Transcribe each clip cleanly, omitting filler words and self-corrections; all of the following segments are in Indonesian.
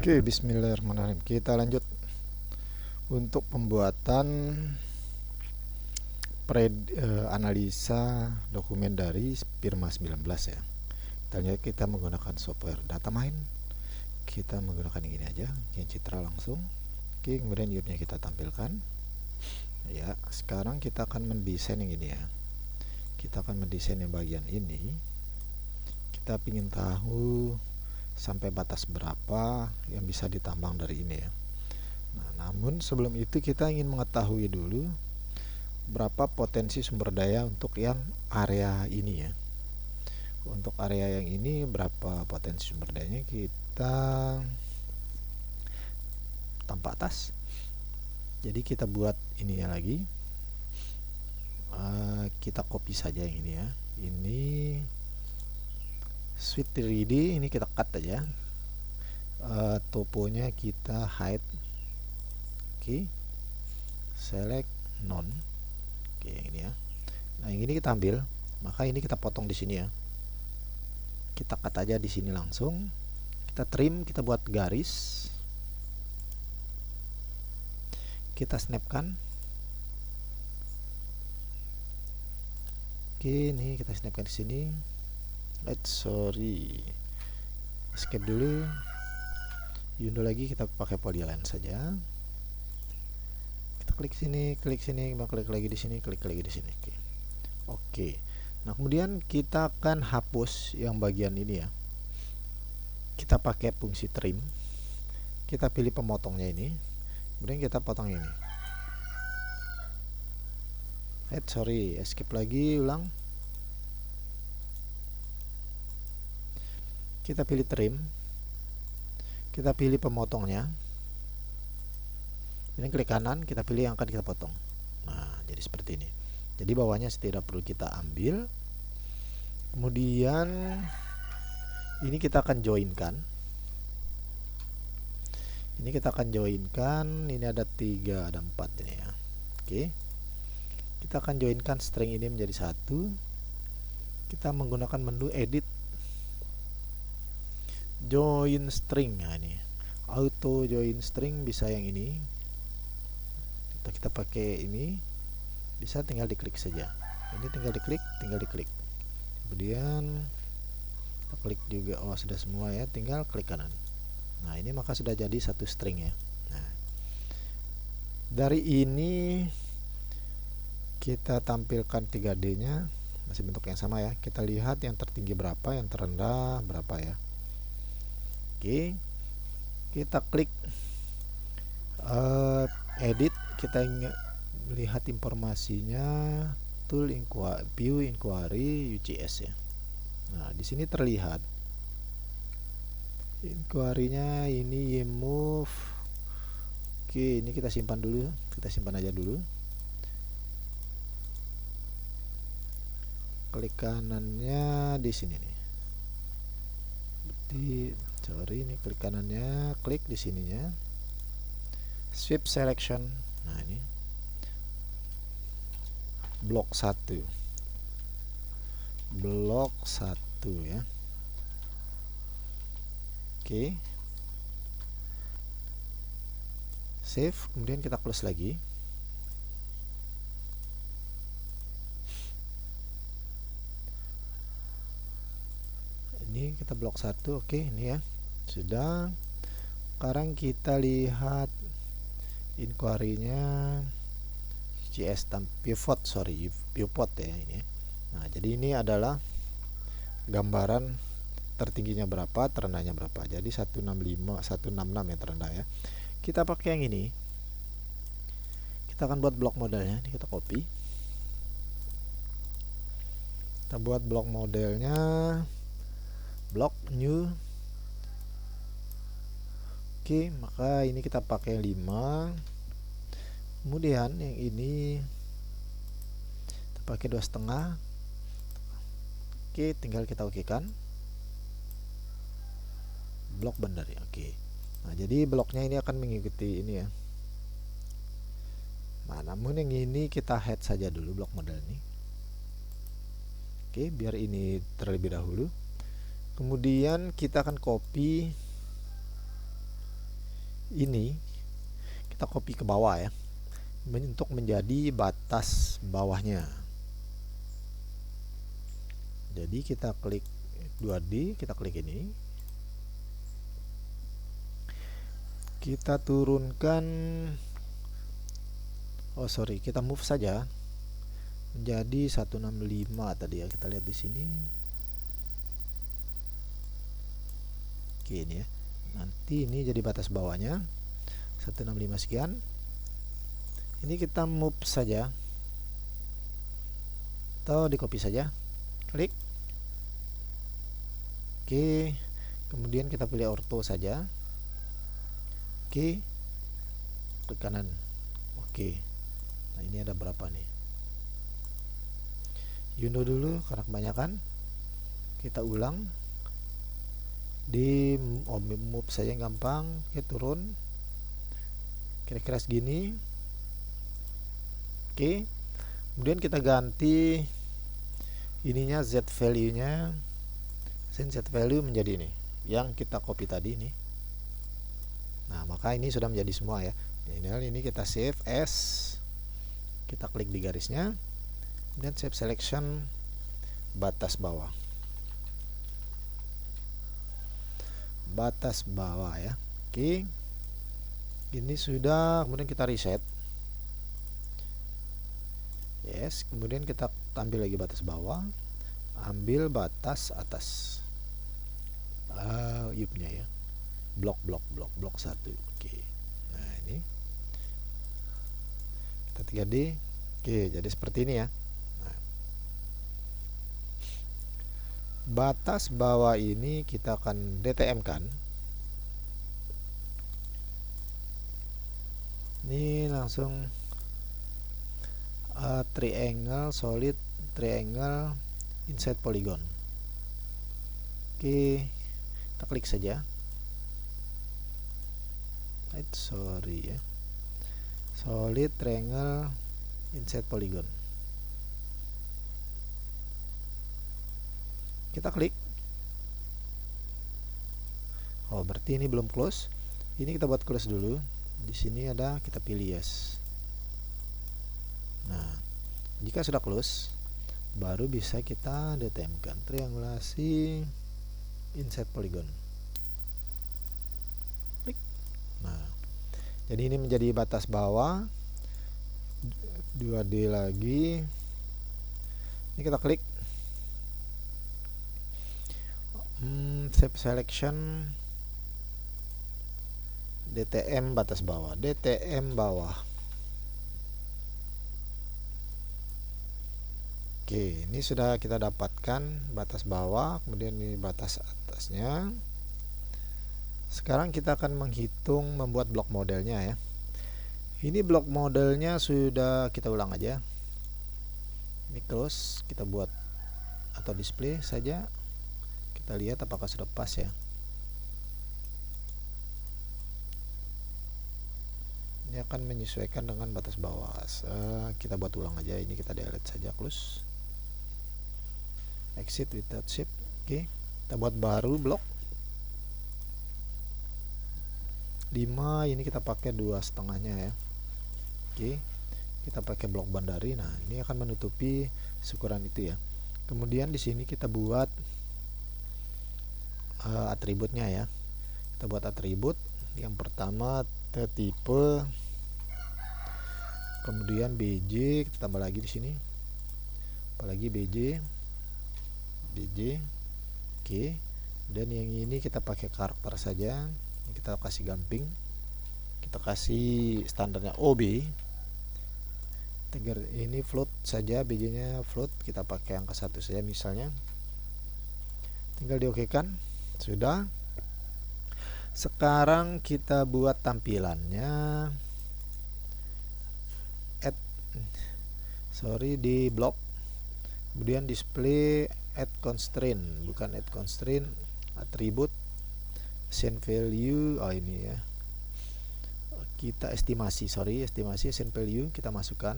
Oke, bismillahirrahmanirrahim. Kita lanjut untuk pembuatan analisa dokumen dari Firma 19 ya. Kita menggunakan software Datamine. Kita menggunakan yang ini aja, yang citra langsung. Oke, kemudian unitnya kita tampilkan. Ya, sekarang kita akan mendesain yang ini ya. Kita akan mendesain yang bagian ini. Kita ingin tahu sampai batas berapa yang bisa ditambang dari ini ya. Nah, namun sebelum itu kita ingin mengetahui dulu berapa potensi sumber daya untuk yang area ini ya. Untuk area yang ini berapa potensi sumber dayanya, kita tampak atas. Jadi kita buat ininya lagi. Kita copy saja yang ini ya. Ini Suite 3D, ini kita cut aja. Toponya kita hide. Oke. Select none. Oke, yang ini ya. Nah, yang ini kita ambil, maka ini kita potong di sini ya. Kita cut aja di sini langsung. Kita trim, kita buat garis. Kita snapkan. Oke, ini kita snapkan di sini. Escape dulu. Undo lagi, kita pakai polyline saja. Kita klik sini, klik lagi di sini, klik lagi di sini. Oke. Nah, kemudian kita akan hapus yang bagian ini ya. Kita pakai fungsi trim. Kita pilih pemotongnya ini. Kemudian kita potong ini. Escape lagi, ulang. Kita pilih trim. Kita pilih pemotongnya. Ini klik kanan, kita pilih yang akan kita potong. Nah, jadi seperti ini. Jadi bawahnya tidak perlu kita ambil. Kemudian ini kita akan joinkan. Ini ada 3, ada 4 ini ya. Oke. Kita akan joinkan string ini menjadi satu. Kita menggunakan menu edit, join string. Nah, ini auto join string bisa yang ini. Kita pakai ini, bisa tinggal diklik saja. Ini tinggal diklik. Kemudian kita klik juga. Oh, sudah semua ya, tinggal klik kanan. Nah, ini maka sudah jadi satu string ya. Nah, dari ini kita tampilkan 3D-nya, masih bentuk yang sama ya. Kita lihat yang tertinggi berapa, yang terendah berapa ya. Oke, kita klik edit, kita lihat informasinya, tool view inquiry UCS ya. Nah, di sini terlihat inquiry-nya ini move. Oke, ini kita simpan dulu, kita simpan aja dulu. Klik kanannya di sini nih. Ini klik kanannya, klik di sininya. Sweep selection. Nah, ini blok 1 ya. Oke. Save, kemudian kita close lagi. Ini kita blok 1. Oke, ini ya. Sudah. Sekarang kita lihat inquiry-nya CS pivot ya ini. Nah, jadi ini adalah gambaran tertingginya berapa, terendahnya berapa. Jadi 165, 166 yang terendah ya. Kita pakai yang ini. Kita akan buat blok modelnya. Ini kita copy. Kita buat blok modelnya. Blok new. Oke, maka ini kita pakai 5. Kemudian yang ini kita pakai 2,5. Oke, tinggal kita okekan. Blok benar ya. Oke. Nah, jadi bloknya ini akan mengikuti ini ya. Nah, namun yang ini kita head saja dulu blok model ini. Oke, biar ini terlebih dahulu. Kemudian kita akan copy ini kita copy ke bawah ya, untuk menjadi batas bawahnya. Jadi kita klik 2D, kita klik ini, kita turunkan, kita move saja menjadi 165 tadi ya, kita lihat di sini. Oke, ini ya, nanti ini jadi batas bawahnya 165 sekian. Ini kita move saja atau di copy saja, klik. Oke, kemudian kita pilih ortho saja. Oke, klik kanan. Oke, nah ini ada berapa nih, undo dulu karena kebanyakan. Kita ulang di move saja gampang. Oke, turun kira-kira segini. Oke, kemudian kita ganti ininya, z value nya, z value menjadi ini yang kita copy tadi ini. Nah, maka ini sudah menjadi semua ya. Ini kita save as, kita klik di garisnya, kemudian save selection batas bawah, ya. Oke, ini sudah. Kemudian kita reset, yes. Kemudian kita ambil lagi batas bawah, ambil batas atas, yupnya ya, blok 1. Oke, nah ini kita 3D. Oke, jadi seperti ini ya. Nah, batas bawah ini kita akan DTM kan. Ini langsung triangle, solid triangle inside polygon. Oke, kita klik saja. Sorry ya, solid triangle inside polygon. Kita klik. Oh, berarti ini belum close. Ini kita buat close dulu. Di sini ada, kita pilih yes. Nah, jika sudah close, baru bisa kita DTM-kan triangulasi inside polygon. Klik. Nah, jadi ini menjadi batas bawah. 2D lagi. Ini kita klik. Save selection DTM batas bawah, DTM bawah. Oke, ini sudah kita dapatkan batas bawah, kemudian ini batas atasnya. Sekarang kita akan menghitung membuat blok modelnya ya. Ini blok modelnya sudah kita ulang aja. Ini close, kita buat atau display saja. Kita lihat apakah sudah pas ya. Ini akan menyesuaikan dengan batas bawah. Kita buat ulang aja. Ini kita delete saja, close, exit without shift. Oke, kita buat baru blok 5. Ini kita pakai 2,5-nya ya. Oke, kita pakai blok bandari. Nah, ini akan menutupi ukuran itu ya. Kemudian di sini kita buat atributnya ya. Kita buat atribut. Yang pertama tipe, kemudian BJ, kita tambah lagi di sini, apalagi BJ. Oke, dan yang ini kita pakai karakter saja. Kita kasih gamping, kita kasih standarnya OB. Ini float saja, BJ nya float, kita pakai angka 1 saja misalnya. Tinggal diokekan. Sudah. Sekarang kita buat tampilannya. Di blok, kemudian display add constraint, bukan add constraint, atribut scene value. Ini ya, kita estimasi scene value kita masukkan.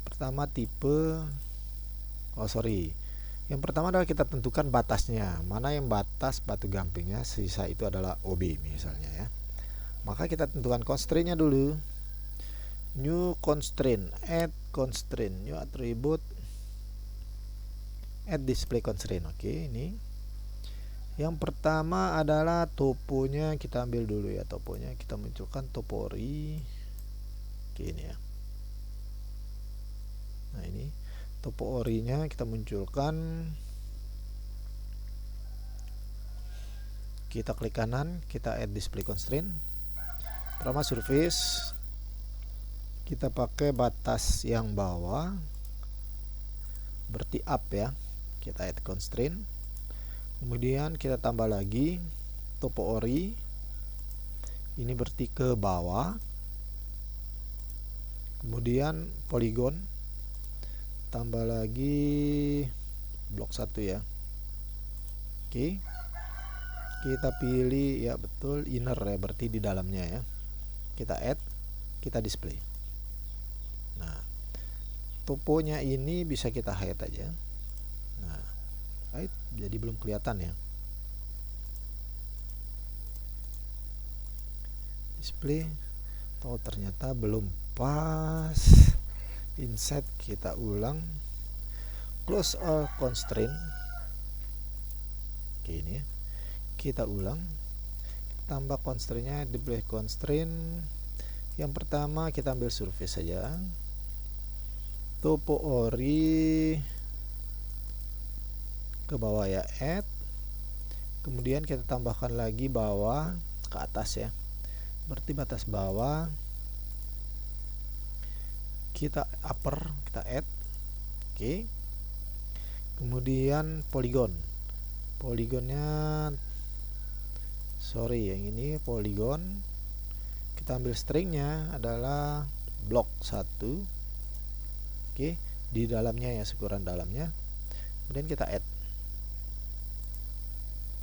Pertama tipe, Yang pertama adalah kita tentukan batasnya, mana yang batas batu gampingnya, sisa itu adalah OB misalnya ya. Maka kita tentukan constraint-nya dulu. New constraint, add constraint, new attribute, add display constraint. Oke, ini yang pertama adalah toponya, kita ambil dulu ya, toponya kita munculkan topo ori. Oke, ini ya. Nah, ini topo orinya kita munculkan. Kita klik kanan, kita add display constraint. Pertama surface, kita pakai batas yang bawah, berarti up ya. Kita add constraint. Kemudian kita tambah lagi topo ori, ini berarti ke bawah. Kemudian polygon, tambah lagi blok 1 ya. Oke, kita pilih ya, betul inner ya, berarti di dalamnya ya. Kita add, kita display. Nah, toponya ini bisa kita hide aja. Nah, hide jadi belum kelihatan ya. Display, oh ternyata belum pas. Insert, kita ulang. Close all constraint. Oke, ini ya. Kita ulang. Tambah constraint-nya, display constraint. Yang pertama kita ambil surface saja. Topo ori ke bawah ya, add. Kemudian kita tambahkan lagi bawah ke atas ya. Berarti batas bawah. Kita upper, kita add. Oke. Kemudian polygon. Polygonnya, sorry, yang ini polygon. Kita ambil stringnya adalah blok 1. Oke, di dalamnya ya, ukuran dalamnya. Kemudian kita add.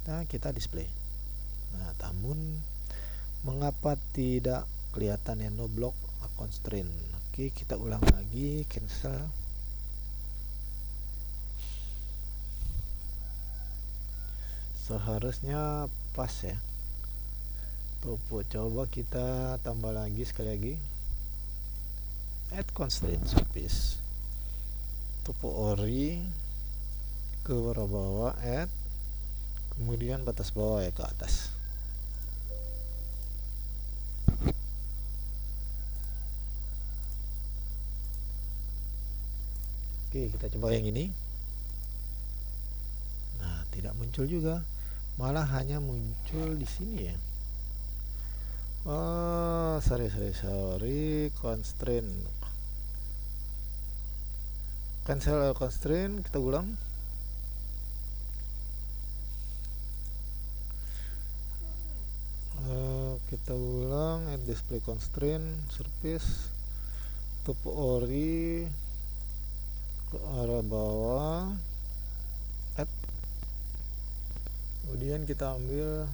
Nah, kita display. Nah, namun mengapa tidak kelihatan ya, no block constraint. Oke, kita ulang lagi, cancel. Seharusnya pas ya. Topo, coba kita tambah lagi sekali lagi. Add constraint surface. Topo ori ke bawah, add. Kemudian batas bawah ya, ke atas. Oke, kita coba yang ini. Nah, tidak muncul juga, malah hanya muncul di sini ya. Oh, sorry, constraint. Cancel constraint, kita ulang. Kita ulang, add display constraint surface, topo ori ke arah bawah, add. Kemudian kita ambil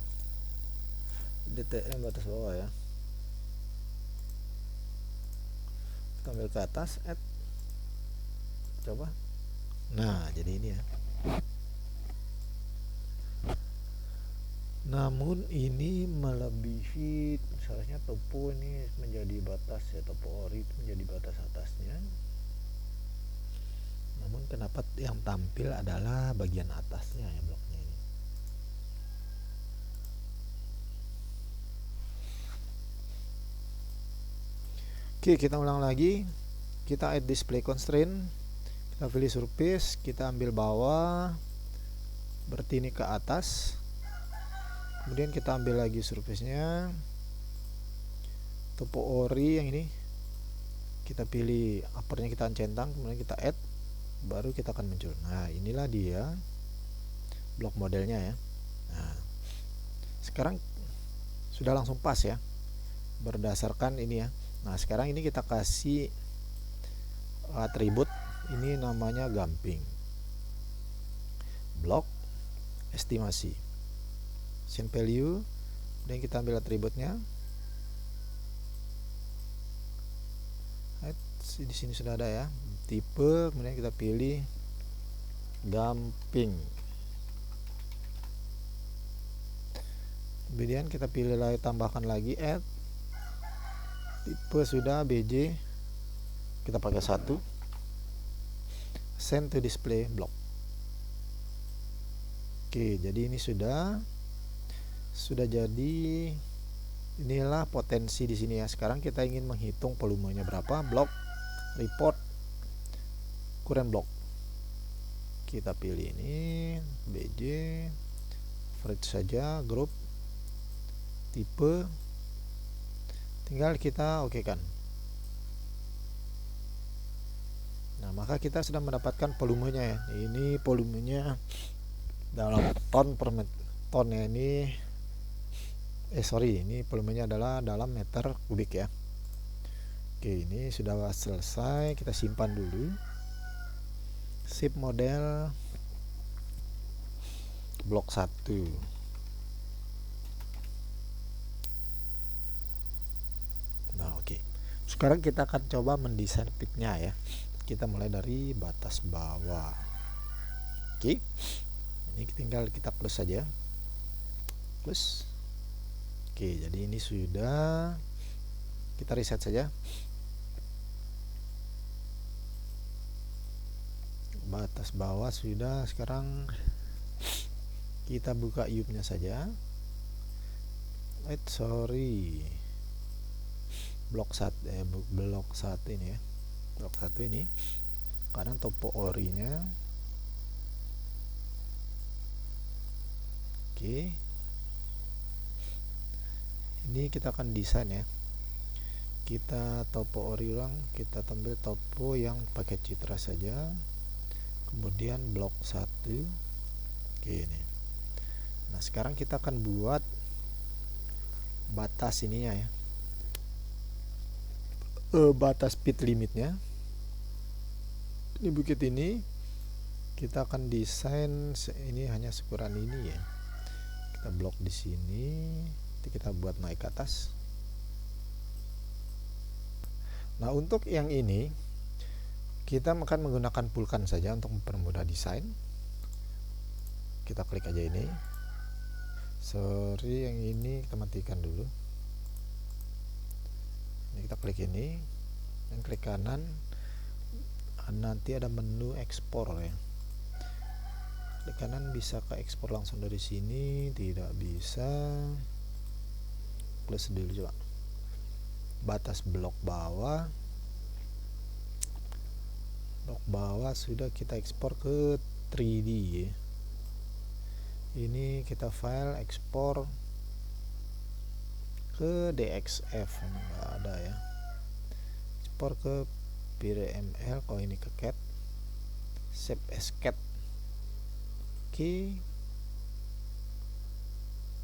DTM batas bawah ya, kita ambil ke atas, add. Coba. Nah, jadi ini ya. Namun ini melebihi, seharusnya topo ini menjadi batas ya, topo ori itu menjadi batas atasnya. Namun kenapa yang tampil adalah bagian atasnya ya, bloknya ini. Oke, kita ulang lagi. Kita add display constraint. Kita pilih surface, kita ambil bawah, berarti ini ke atas. Kemudian kita ambil lagi surface-nya, topo ori yang ini, kita pilih uppernya, kita centang, kemudian kita add, baru kita akan muncul. Nah, inilah dia blok modelnya ya. Nah, sekarang sudah langsung pas ya, berdasarkan ini ya. Nah, sekarang ini kita kasih atribut, ini namanya gamping, blok estimasi, send value, dan kita ambil atributnya. Di sini sudah ada ya, tipe, kemudian kita pilih gamping. Kemudian kita pilih lagi, tambahkan lagi add, tipe sudah BJ, kita pakai 1, send to display block. Oke, jadi ini sudah jadi. Inilah potensi di sini ya. Sekarang kita ingin menghitung volumenya berapa, block, report, current block. Kita pilih ini BJ, average saja, group, tipe, tinggal kita oke kan. Nah, maka kita sudah mendapatkan volumenya ya. Ini volumenya dalam ton per tonnya ini ini volumenya adalah dalam meter kubik ya. Oke, ini sudah selesai, kita simpan dulu. Ship model blok 1. Nah, oke. Sekarang kita akan coba mendesain pitnya ya. Kita mulai dari batas bawah. Oke. Ini tinggal kita close saja. Close. Oke, jadi ini sudah. Kita reset saja. Batas bawah sudah. Sekarang kita buka UP-nya saja. Blok 1 ini ya. Blok 1 ini. Kadang topo orinya. Oke. Ini kita akan desain ya. Kita topo ori ulang, kita ambil topo yang pakai citra saja. Kemudian blok 1. Oke, ini. Nah, sekarang kita akan buat batas ininya ya. Batas pit limitnya. Ini bukit ini kita akan desain ini hanya seukuran ini ya. Kita blok di sini, kita buat naik ke atas. Nah, untuk yang ini kita akan menggunakan Vulkan saja untuk mempermudah desain. Kita klik aja ini. Yang ini kita matikan dulu. Ini kita klik ini dan klik kanan. Nanti ada menu ekspor ya. Klik kanan bisa ke ekspor langsung dari sini, tidak bisa. Close dulu coba. Batas blok bawah. Blok bawah sudah kita ekspor ke 3D ya. Ini kita file ekspor ke DXF, enggak ada ya. Ekspor ke PRML, kalau ini ke CAT. Save as CAT. Oke.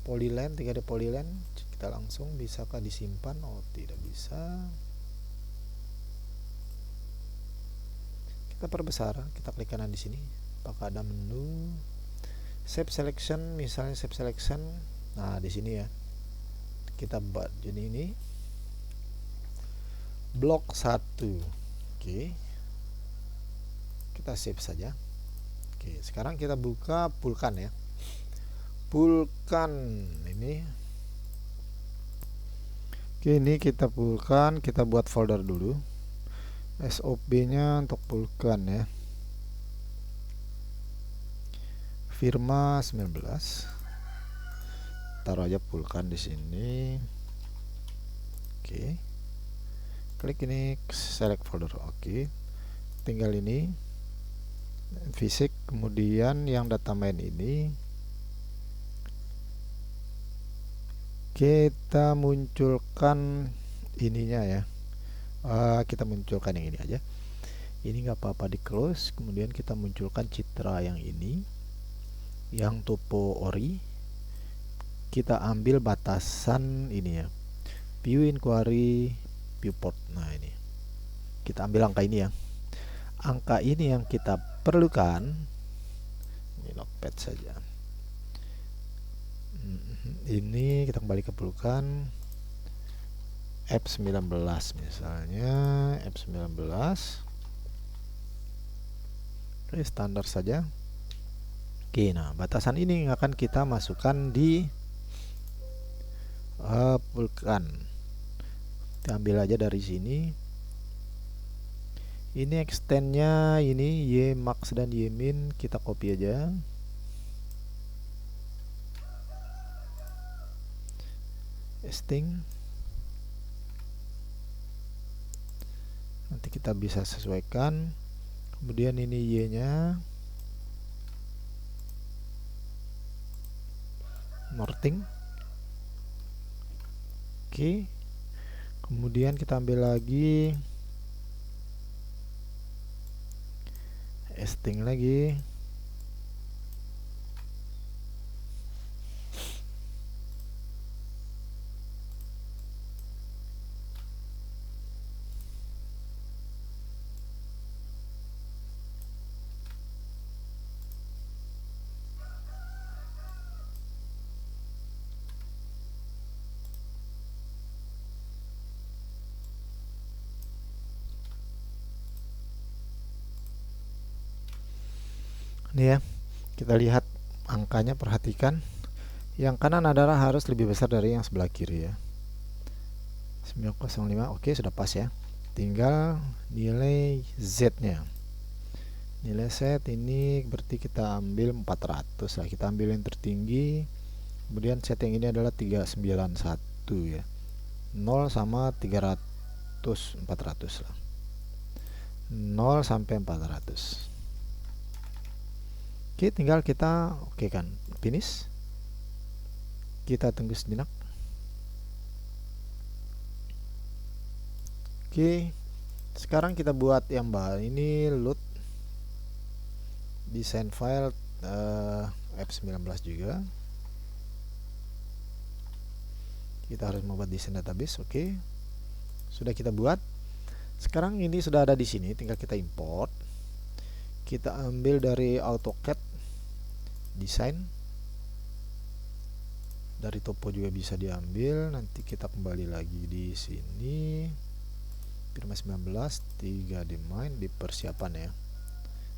Polyline, 3D polyline, kita langsung bisakah disimpan? Oh, tidak bisa. Kita perbesar, kita klik kanan di sini. Apakah ada menu save selection, misalnya save selection. Nah, di sini ya. Kita buat jadi ini blok 1. Oke. Kita save saja. Oke, sekarang kita buka Vulkan ya. Vulkan ini. Oke, ini kita Vulkan, kita buat folder dulu. SOP-nya untuk Vulkan ya. Firma 19. Taruh aja Vulkan di sini. Oke. Klik ini select folder. Oke. Tinggal ini fisik, kemudian yang data main ini kita munculkan ininya ya. Kita munculkan yang ini aja. Ini nggak apa-apa, di close. Kemudian kita munculkan citra yang ini, yang topo ori. Kita ambil batasan ini ya, view inquiry viewport. Nah, ini kita ambil angka ini ya. Angka ini yang kita perlukan. Ini notepad saja. Ini kita kembali ke Vulkan. F19 misalnya, F19. Oke, standar saja. Oke, nah batasan ini yang akan kita masukkan di vulkan. Kita ambil aja dari sini. Ini extendnya ini Ymax dan Ymin, kita copy aja. Pasting. Nanti kita bisa sesuaikan. Kemudian ini Y-nya. Morting. Oke. Kemudian kita ambil lagi pasting lagi. Ini ya, kita lihat angkanya, perhatikan. Yang kanan adalah harus lebih besar dari yang sebelah kiri ya. 905, oke, sudah pas ya. Tinggal nilai Z-nya. Nilai Z ini berarti kita ambil 400 lah. Kita ambil yang tertinggi. Kemudian Z yang ini adalah 391 ya. 0 sama 300, 400 lah. 0 sampai 400. Oke, tinggal kita oke kan, finish. Kita tunggu sejenak. Oke, sekarang kita buat yang baru. Ini load design file F19 juga. Kita harus membuat desain database. Oke, sudah kita buat. Sekarang ini sudah ada di sini, tinggal kita import. Kita ambil dari AutoCAD desain, dari topo juga bisa diambil. Nanti kita kembali lagi di sini, Firma 19 3D Main di persiapan ya,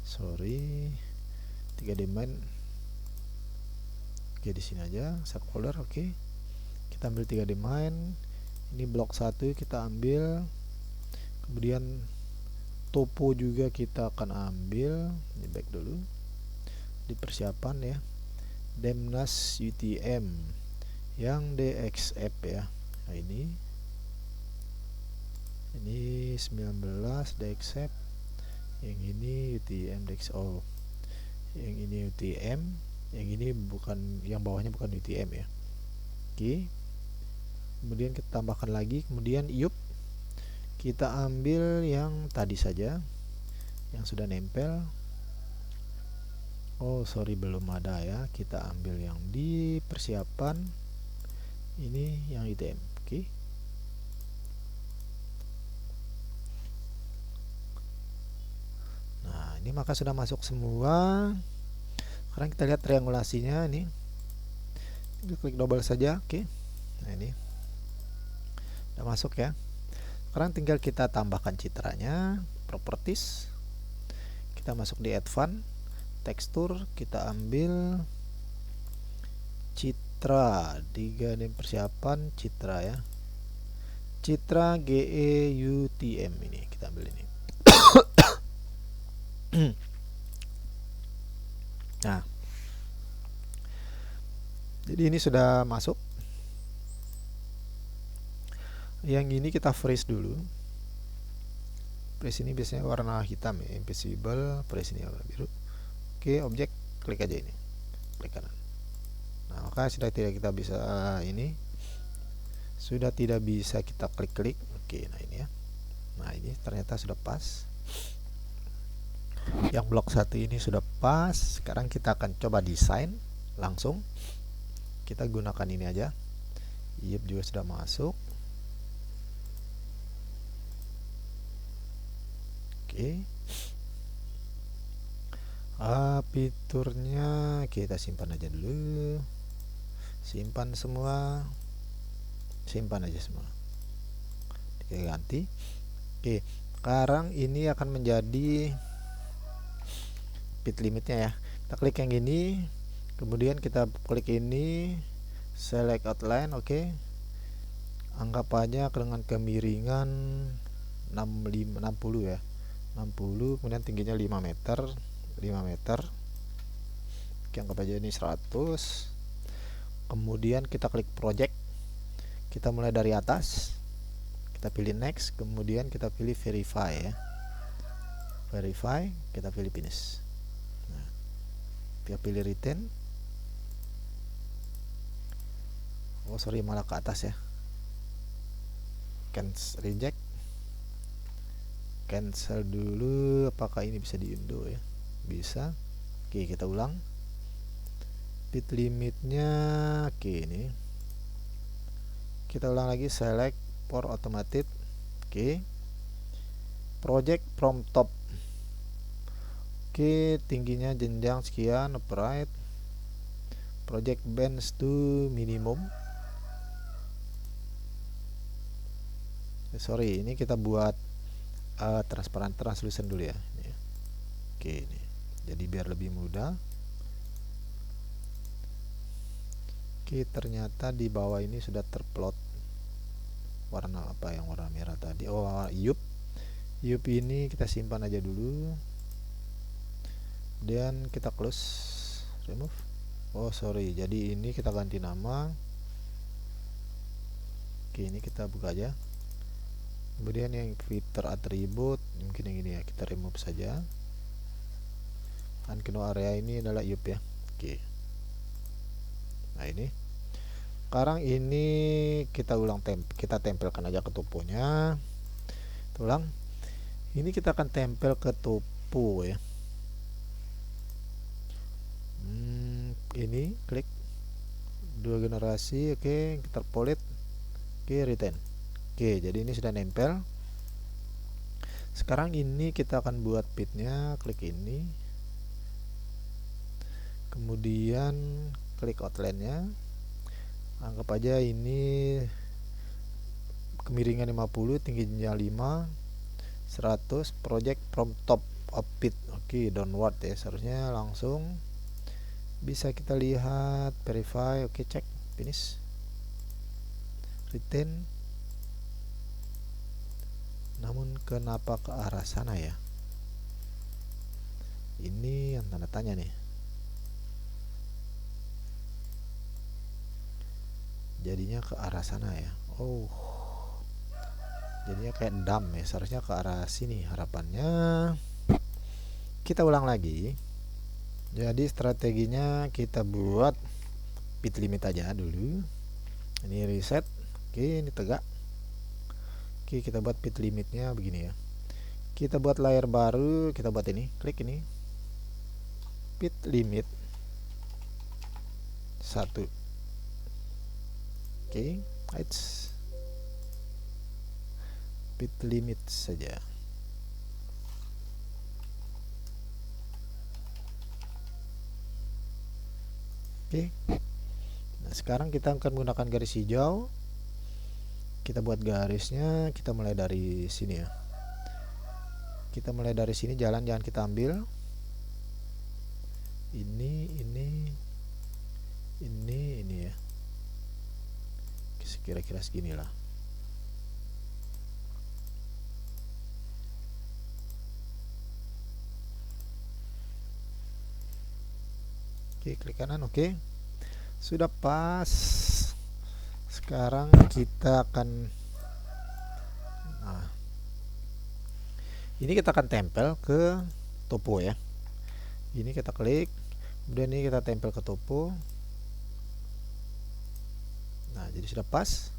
sorry 3D Main. Oke, di sini aja subfolder. Oke, kita ambil 3D Main, ini blok 1 kita ambil, kemudian topo juga kita akan ambil. Ini back dulu di persiapan ya, Demnas UTM yang DXF ya. Nah, ini 19 DXF, yang ini UTM DXO, yang ini UTM, yang ini bukan, yang bawahnya bukan UTM ya. Oke, kemudian kita tambahkan lagi, kemudian IUP kita ambil yang tadi saja yang sudah nempel. Oh sorry, belum ada ya, kita ambil yang di persiapan, ini yang UTM. Oke, nah ini maka sudah masuk semua. Sekarang kita lihat triangulasinya. Ini kita klik double saja. Oke, nah ini udah masuk ya. Sekarang tinggal kita tambahkan citranya, properties, kita masuk di advance, tekstur, kita ambil citra 3D persiapan, citra ya, citra GEUTM, ini kita ambil ini. Nah, jadi ini sudah masuk. Yang ini kita freeze dulu. Freeze ini biasanya warna hitam ya, invisible. Freeze ini warna biru. Oke, objek, klik aja ini, klik kanan. Nah, maka sudah tidak kita bisa ini, sudah tidak bisa kita klik-klik. Oke, nah ini ya. Nah ini ternyata sudah pas. Yang blok 1 ini sudah pas. Sekarang kita akan coba desain langsung. Kita gunakan ini aja. IUP juga sudah masuk. Oke. Fiturnya kita simpan aja dulu. Simpan semua. Simpan aja semua. Kita ganti. Oke, sekarang ini akan menjadi bit limitnya ya. Kita klik yang ini, kemudian kita klik ini, select outline, oke. Anggap aja dengan kemiringan 60 ya, 60, kemudian tingginya 5 meter, 5 meter. Oke, anggap aja ini 100. Kemudian kita klik project, kita mulai dari atas, kita pilih next, kemudian kita pilih verify ya, verify, kita pilih finish. Nah, kita pilih retain. Oh sorry, malah ke atas ya, cancel, reject, cancel dulu. Apakah ini bisa diundo ya? Bisa. Oke, kita ulang. Bit limitnya, oke, ini kita ulang lagi, select for automated, oke. Project from top, oke, tingginya jenjang sekian, upright. Project bench to minimum. Sorry, ini kita buat transparan translucent dulu ya. Oke, ini jadi biar lebih mudah. Oke, ternyata di bawah ini sudah terplot warna apa, yang warna merah tadi. Oh, yup ini kita simpan aja dulu, dan kita close, remove. Oh sorry, jadi ini kita ganti nama. Oke, ini kita buka aja. Kemudian yang filter atribut, mungkin yang ini ya, kita remove saja. Unknown area ini adalah yup ya. Oke, nah ini sekarang ini kita ulang, kita tempelkan aja ke toponya. Ulang, ini kita akan tempel ke topo ya. Ini klik 2 generasi, oke, kita polit, oke, retain. Oke, jadi ini sudah nempel. Sekarang ini kita akan buat pitnya, klik ini, kemudian klik outline-nya. Anggap aja ini kemiringan 50, tingginya 5, 100. Project from top of pit, oke, downward ya, seharusnya langsung bisa kita lihat. Verify, oke, cek, finish, retain. Namun kenapa ke arah sana ya? Ini yang tanda tanya nih. Jadinya ke arah sana ya. Oh, jadinya kayak dam ya, seharusnya ke arah sini harapannya. Kita ulang lagi. Jadi strateginya kita buat bit limit aja dulu. Ini reset, oke, ini tegak. Oke, kita buat bit limitnya begini ya. Kita buat layer baru, kita buat ini, klik ini, bit limit 1. Oke, height bit limit saja. Oke. Nah, sekarang kita akan menggunakan garis hijau. Kita buat garisnya, kita mulai dari sini ya. Kita mulai dari sini, jalan jangan kita ambil. Ini ya. Kira-kira segini lah. Oke, klik kanan, oke. Sudah pas. Sekarang kita akan, nah, ini kita akan tempel ke topo ya. Ini kita klik, kemudian ini kita tempel ke topo. Nah, jadi sudah pas.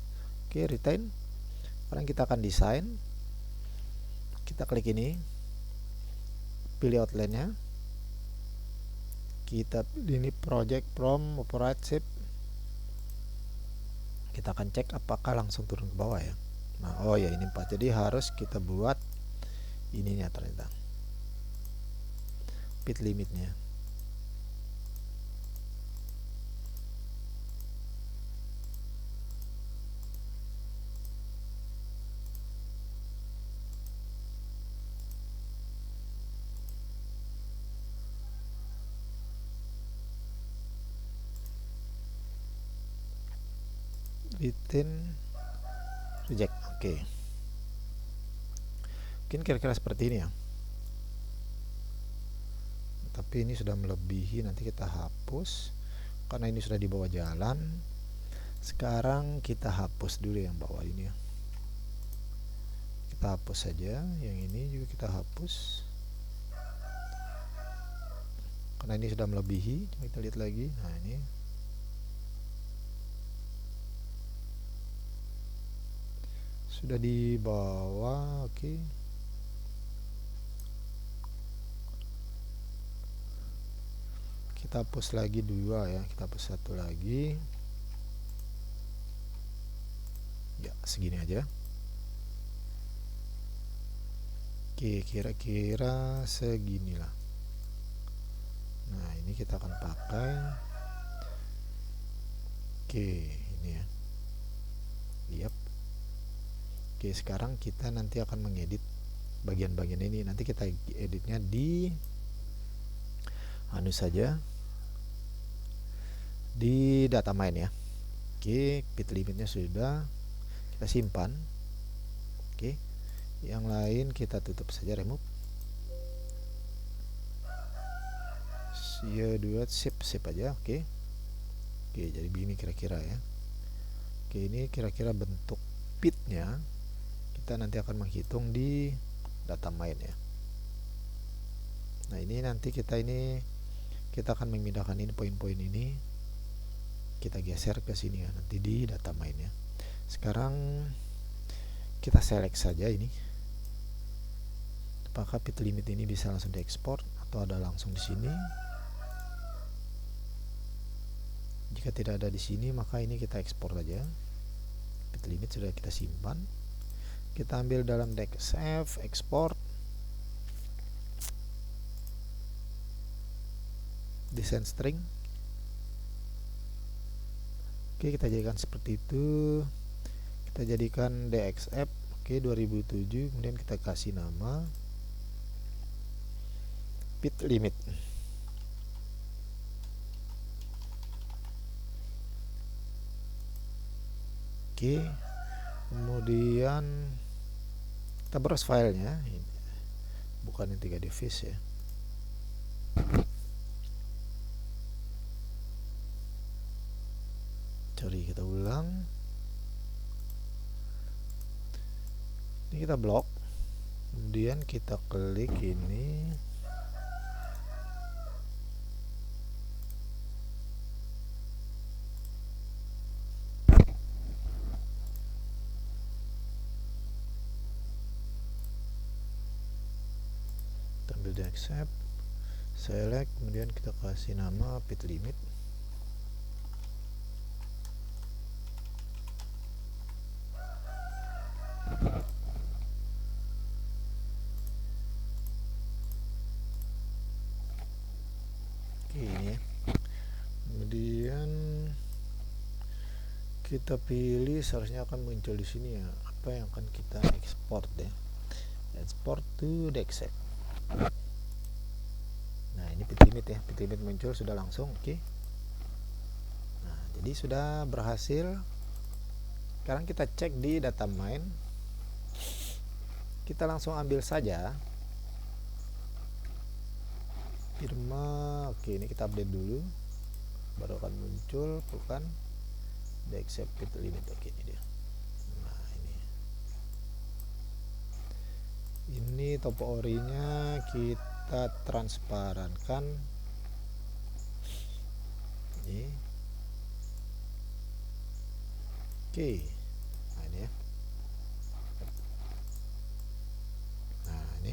Oke, retain. Sekarang kita akan desain. Kita klik ini, pilih outline-nya. Kita pilih ini project from operate shape. Kita akan cek apakah langsung turun ke bawah ya. Nah, oh ya, ini 4. Jadi harus kita buat ininya ternyata, bit limitnya. retain reject. Oke. Mungkin kira-kira seperti ini ya. Tapi ini sudah melebihi, nanti kita hapus karena ini sudah di bawah jalan. Sekarang kita hapus dulu yang bawah ini ya. Kita hapus saja, yang ini juga kita hapus karena ini sudah melebihi. Coba kita lihat lagi. Nah, ini sudah di bawah. Oke. Kita hapus lagi 2 ya, kita hapus 1 lagi ya, segini aja. Oke, kira-kira seginilah. Nah, ini kita akan pakai. Oke, ini ya. Yap. Oke, sekarang kita nanti akan mengedit bagian-bagian ini. Nanti kita editnya di anu saja, di data main ya. Oke, bit limitnya sudah kita simpan. Oke, yang lain kita tutup saja, remove ya, 2 sip aja. Oke, jadi begini kira-kira ya. Oke, ini kira-kira bentuk bitnya kita nanti akan menghitung di data main ya. Nah, ini nanti kita akan memindahkan ini poin-poin ini, kita geser ke sini ya, nanti di data main ya. Sekarang kita select saja ini, apakah bit limit ini bisa langsung diekspor atau ada langsung di sini. Jika tidak ada di sini, maka ini kita ekspor saja. Bit limit sudah kita simpan, kita ambil dalam DXF, export, design string. Oke, kita jadikan seperti itu. Kita jadikan DXF. Oke, 2007. Kemudian kita kasih nama bit limit. Oke, kemudian kita browse filenya. Ini bukan yang 3D Fish ya. Sorry, kita ulang. Ini kita blok, kemudian kita klik ini, kita ambil di accept, select, kemudian kita kasih nama bit limit. Ini ya. Kemudian kita pilih, seharusnya akan muncul di sini ya, apa yang akan kita ekspor ya. Export to DXF. Nah, ini bit limit ya, bit limit muncul sudah langsung. Oke. Nah, jadi sudah berhasil. Sekarang kita cek di data main. Kita langsung ambil saja firma. Oke, ini kita update dulu, baru akan muncul, bukan DXF bit limit. Oke, ini dia. Nah, ini topo orinya kita transparankan ini. Oke, nah ini ya. Nah, ini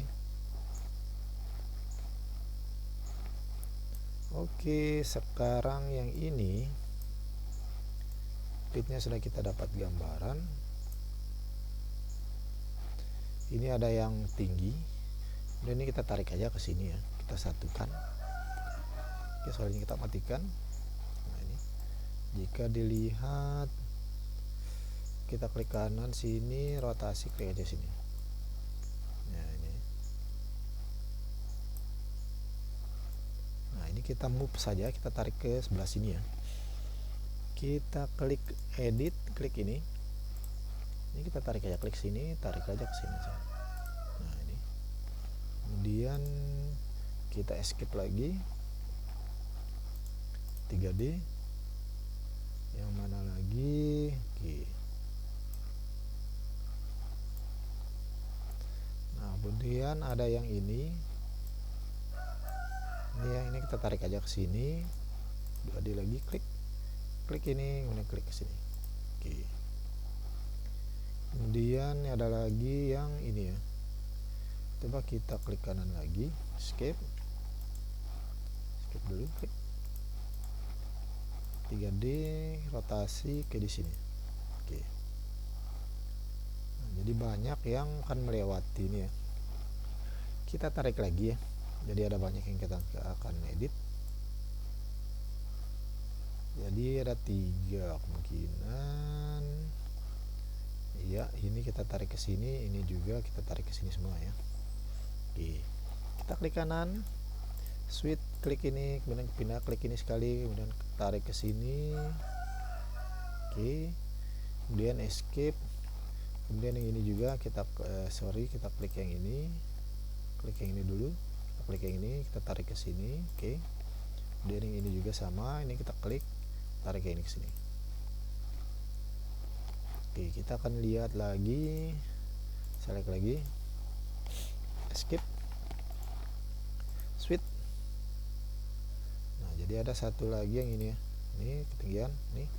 oke. Sekarang yang ini bitnya sudah kita dapat gambaran. Ini ada yang tinggi, dan ini kita tarik aja ke sini ya, kita satukan. Oke, soalnya kita matikan. Nah, ini jika dilihat, kita klik kanan sini, rotasi, klik aja sini. Nah, ini. Nah, ini kita move saja, kita tarik ke sebelah sini ya. kita klik edit, klik ini kita tarik aja, klik sini, tarik aja ke sini. Nah ini, kemudian kita escape lagi 3D, yang mana lagi? Oke. Nah kemudian ada yang ini ya, ini kita tarik aja ke sini, 2D lagi, klik ini, kemudian klik ke sini. Oke. Kemudian ada lagi yang ini ya, coba kita klik kanan lagi, escape dulu, klik 3D, rotasi ke di sini. Oke. Nah, jadi banyak yang akan melewati ini ya. Kita tarik lagi ya, jadi ada banyak yang kita akan edit. Jadi ada 3 kemungkinan. Iya, ini kita tarik ke sini, ini juga kita tarik ke sini semua ya. Oke. Kita klik kanan, switch, klik ini, kemudian pindah, klik ini sekali, kemudian tarik ke sini. Oke. Kemudian escape. Kemudian yang ini juga kita kita klik yang ini. Klik yang ini dulu. Kita klik yang ini, kita tarik ke sini. Oke. Kemudian yang ini juga sama, ini kita klik, tarik yang ini ke sini. Oke, kita akan lihat lagi, select lagi, escape, switch. Nah jadi ada satu lagi yang ini ya, ini ketinggian, nih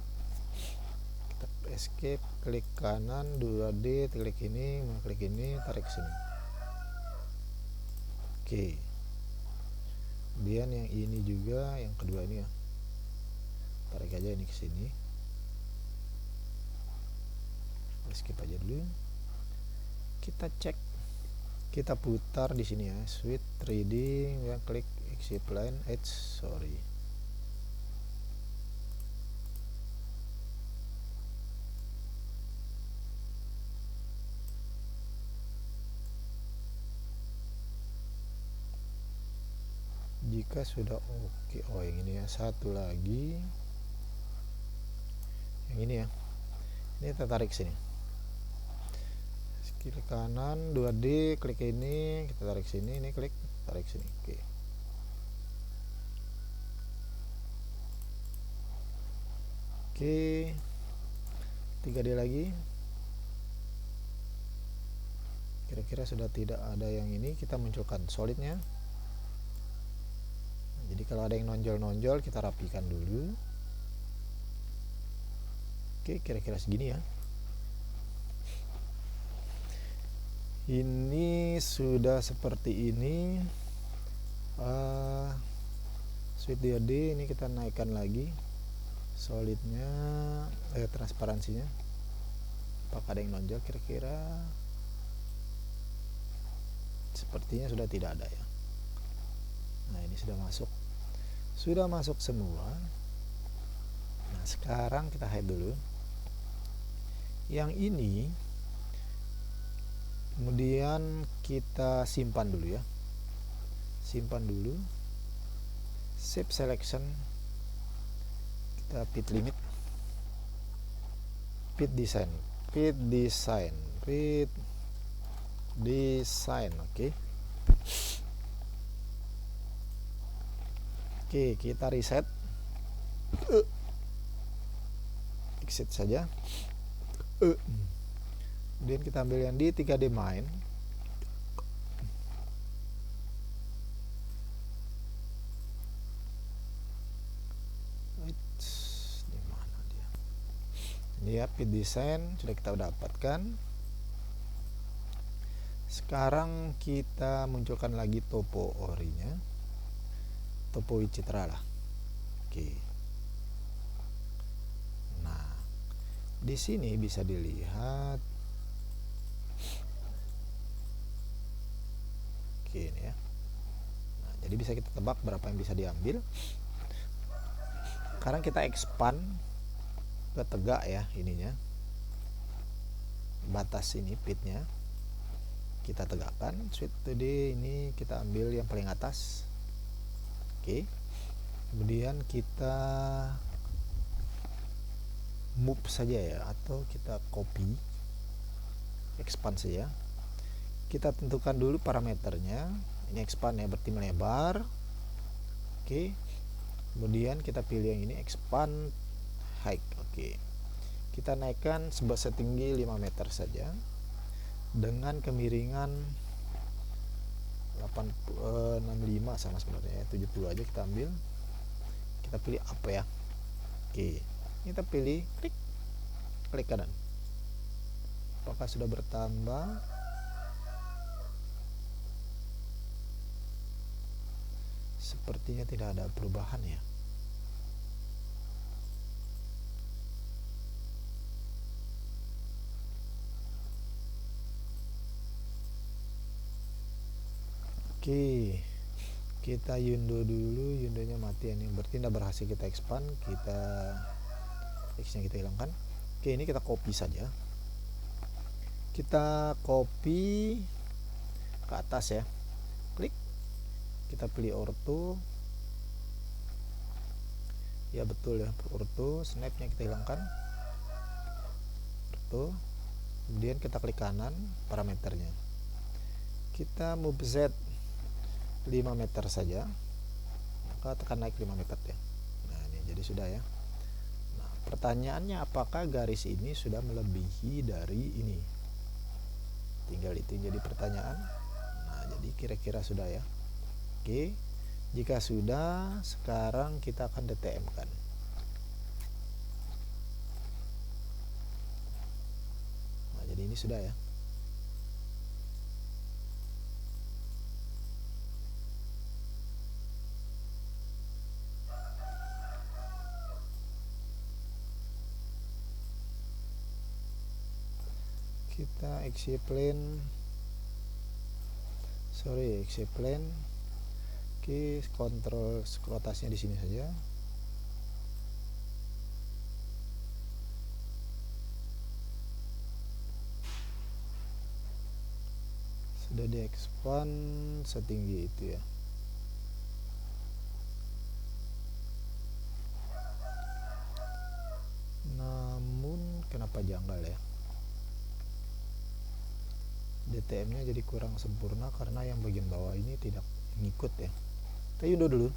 kita escape, klik kanan, 2D, klik ini, klik ini, tarik ke sini. Oke, kemudian yang ini juga, yang kedua ini ya, tarik aja ini ke sini, skip aja dulu. Kita cek, kita putar di sini ya, switch 3D, yang klik exit line edge, sorry. Jika sudah oke, oh yang ini ya, satu lagi, yang ini ya, ini kita tarik sini, klik kanan, 2D, klik ini, kita tarik sini, ini klik, tarik sini. Oke. Oke. 3D lagi. Kira-kira sudah tidak ada yang ini, kita munculkan solidnya. Jadi kalau ada yang nonjol-nonjol, kita rapikan dulu. Oke, kira-kira segini ya. Ini sudah seperti ini. Switch DOD ini kita naikkan lagi solidnya, transparansinya. Apakah ada yang nonjol? Kira-kira sepertinya sudah tidak ada ya. Nah ini sudah masuk semua. Nah sekarang kita hide dulu yang ini, kemudian kita simpan dulu ya, save selection, kita fit limit, fit design, oke. Oke, kita reset, exit saja. Kemudian kita ambil yang di 3D main, di mana dia? Ini ya, fit design sudah kita dapatkan. Sekarang kita munculkan lagi topo orinya, topo Wicitra lah. Oke. Nah, di sini bisa dilihat. Oke ini ya. Nah, jadi bisa kita tebak berapa yang bisa diambil. Sekarang kita expand ke tegak ya ininya. Batas ini pitnya. Kita tegakkan, switch 2D ini kita ambil yang paling atas. Oke. Kemudian kita move saja ya, atau kita copy, expand saja. Kita tentukan dulu parameternya. Ini expand ya, berarti melebar. Oke. Kemudian kita pilih yang ini, expand height. Oke. Kita naikkan setinggi 5 meter saja dengan kemiringan 65 sama sebenarnya, 70 aja kita ambil. Kita pilih apa ya? Oke. Kita pilih klik kanan. Apakah sudah bertambah? Sepertinya tidak ada perubahan ya. Oke, kita yundo dulu, yundonya mati ini, berarti tidak berhasil kita expand. Kita X-nya kita hilangkan. Oke, ini kita copy saja. Kita copy ke atas ya, klik, kita pilih ortho ya, betul ya, ortho. Snap-nya kita hilangkan, ortho. Kemudian kita klik kanan, parameternya kita move Z 5 meter saja, maka tekan naik 5 meter ya. Nah ini jadi sudah ya. Nah pertanyaannya, apakah garis ini sudah melebihi dari ini? Tinggal itu jadi pertanyaan. Nah jadi kira-kira sudah ya. Oke, jika sudah, sekarang kita akan DTM kan. Nah jadi ini sudah ya. Kita explane. Oke, kontrol rotasinya di sini saja. Sudah di expand setinggi itu ya. Namun kenapa janggal ya? DTM-nya jadi kurang sempurna karena yang bagian bawah ini tidak ngikut ya. Kita yundo dulu.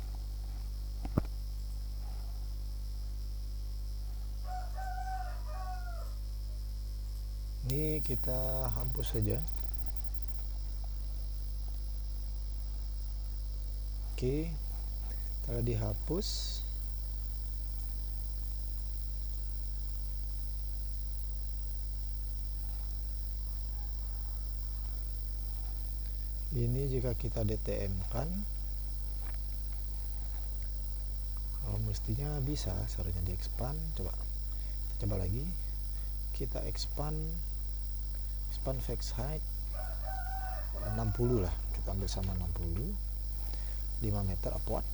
Ini kita hapus saja. Oke, kalau dihapus, ini jika kita DTM kan, mestinya bisa, seharusnya di expand. Coba lagi, kita expand fix height 60 lah, kita ambil sama 60, 5 meter upward.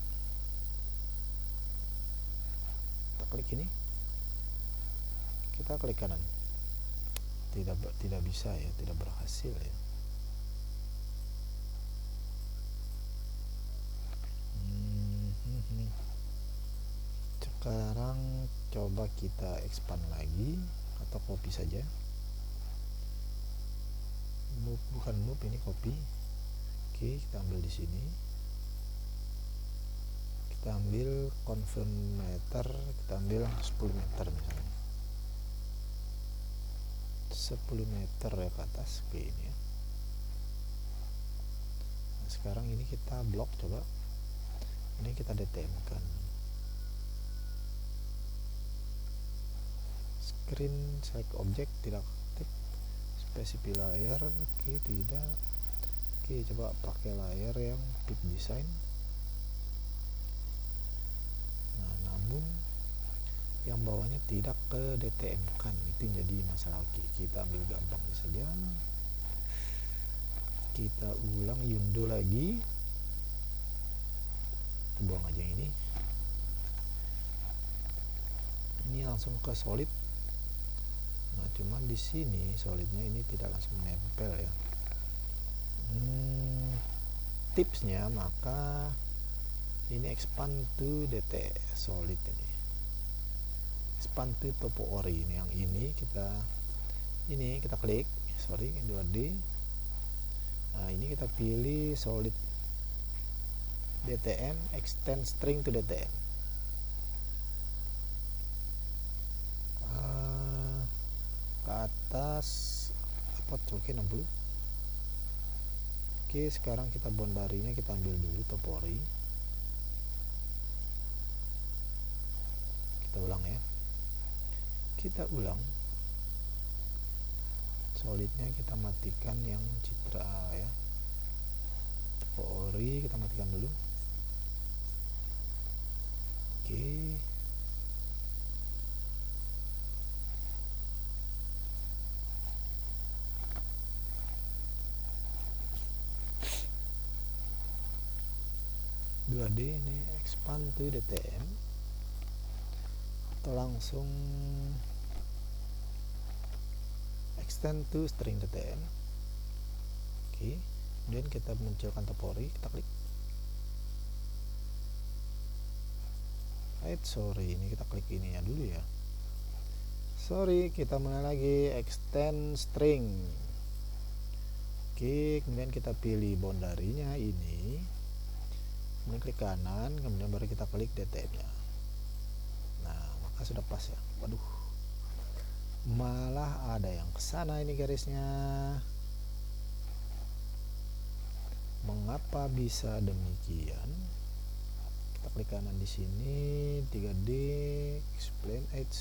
Kita klik ini, kita klik kanan, tidak bisa ya, tidak berhasil ya. Sekarang coba kita expand lagi atau copy saja. Bukan move, ini copy. Oke, kita ambil di sini. Kita ambil confirm meter, kita ambil 10 meter misalnya. 10 meter ya ke atas. Oke, ini ya. Nah, sekarang ini kita blok, coba. Ini kita DTM kan. Screen select object tidak aktif. Specify layer, oke, tidak. Oke, coba pakai layar yang pick design. Nah, namun yang bawahnya tidak ke DTM kan, itu jadi masalah. Oke, kita ambil gampangnya saja. Kita ulang, yundo lagi. Kita buang aja ini. Ini langsung ke solid. Nah, cuman di sini solidnya ini tidak langsung menempel ya. Tipsnya, maka ini expand to DT solid ini. expand to topo ori. Ini yang ini kita klik, 2D. Nah, ini kita pilih solid DTM, extend string to DTM. Ke atas apa oke 60. Oke, sekarang kita boundary-nya kita ambil dulu topo ori. Kita ulang ya. Kita ulang. Solidnya kita matikan yang citra ya. Topo ori kita matikan dulu. Oke. ini expand to DTM atau langsung extend to string DTM. Oke, kemudian kita munculkan topo ori, kita klik. Ini kita klik ini ya dulu ya. Kita mulai lagi extend string. Oke, kemudian kita pilih boundary-nya ini. Kemudian klik kanan, kemudian baru kita klik DTM-nya. Nah, maka sudah pas ya. Waduh, malah ada yang kesana ini garisnya. Mengapa bisa demikian? Kita klik kanan di sini, 3D, explain edge.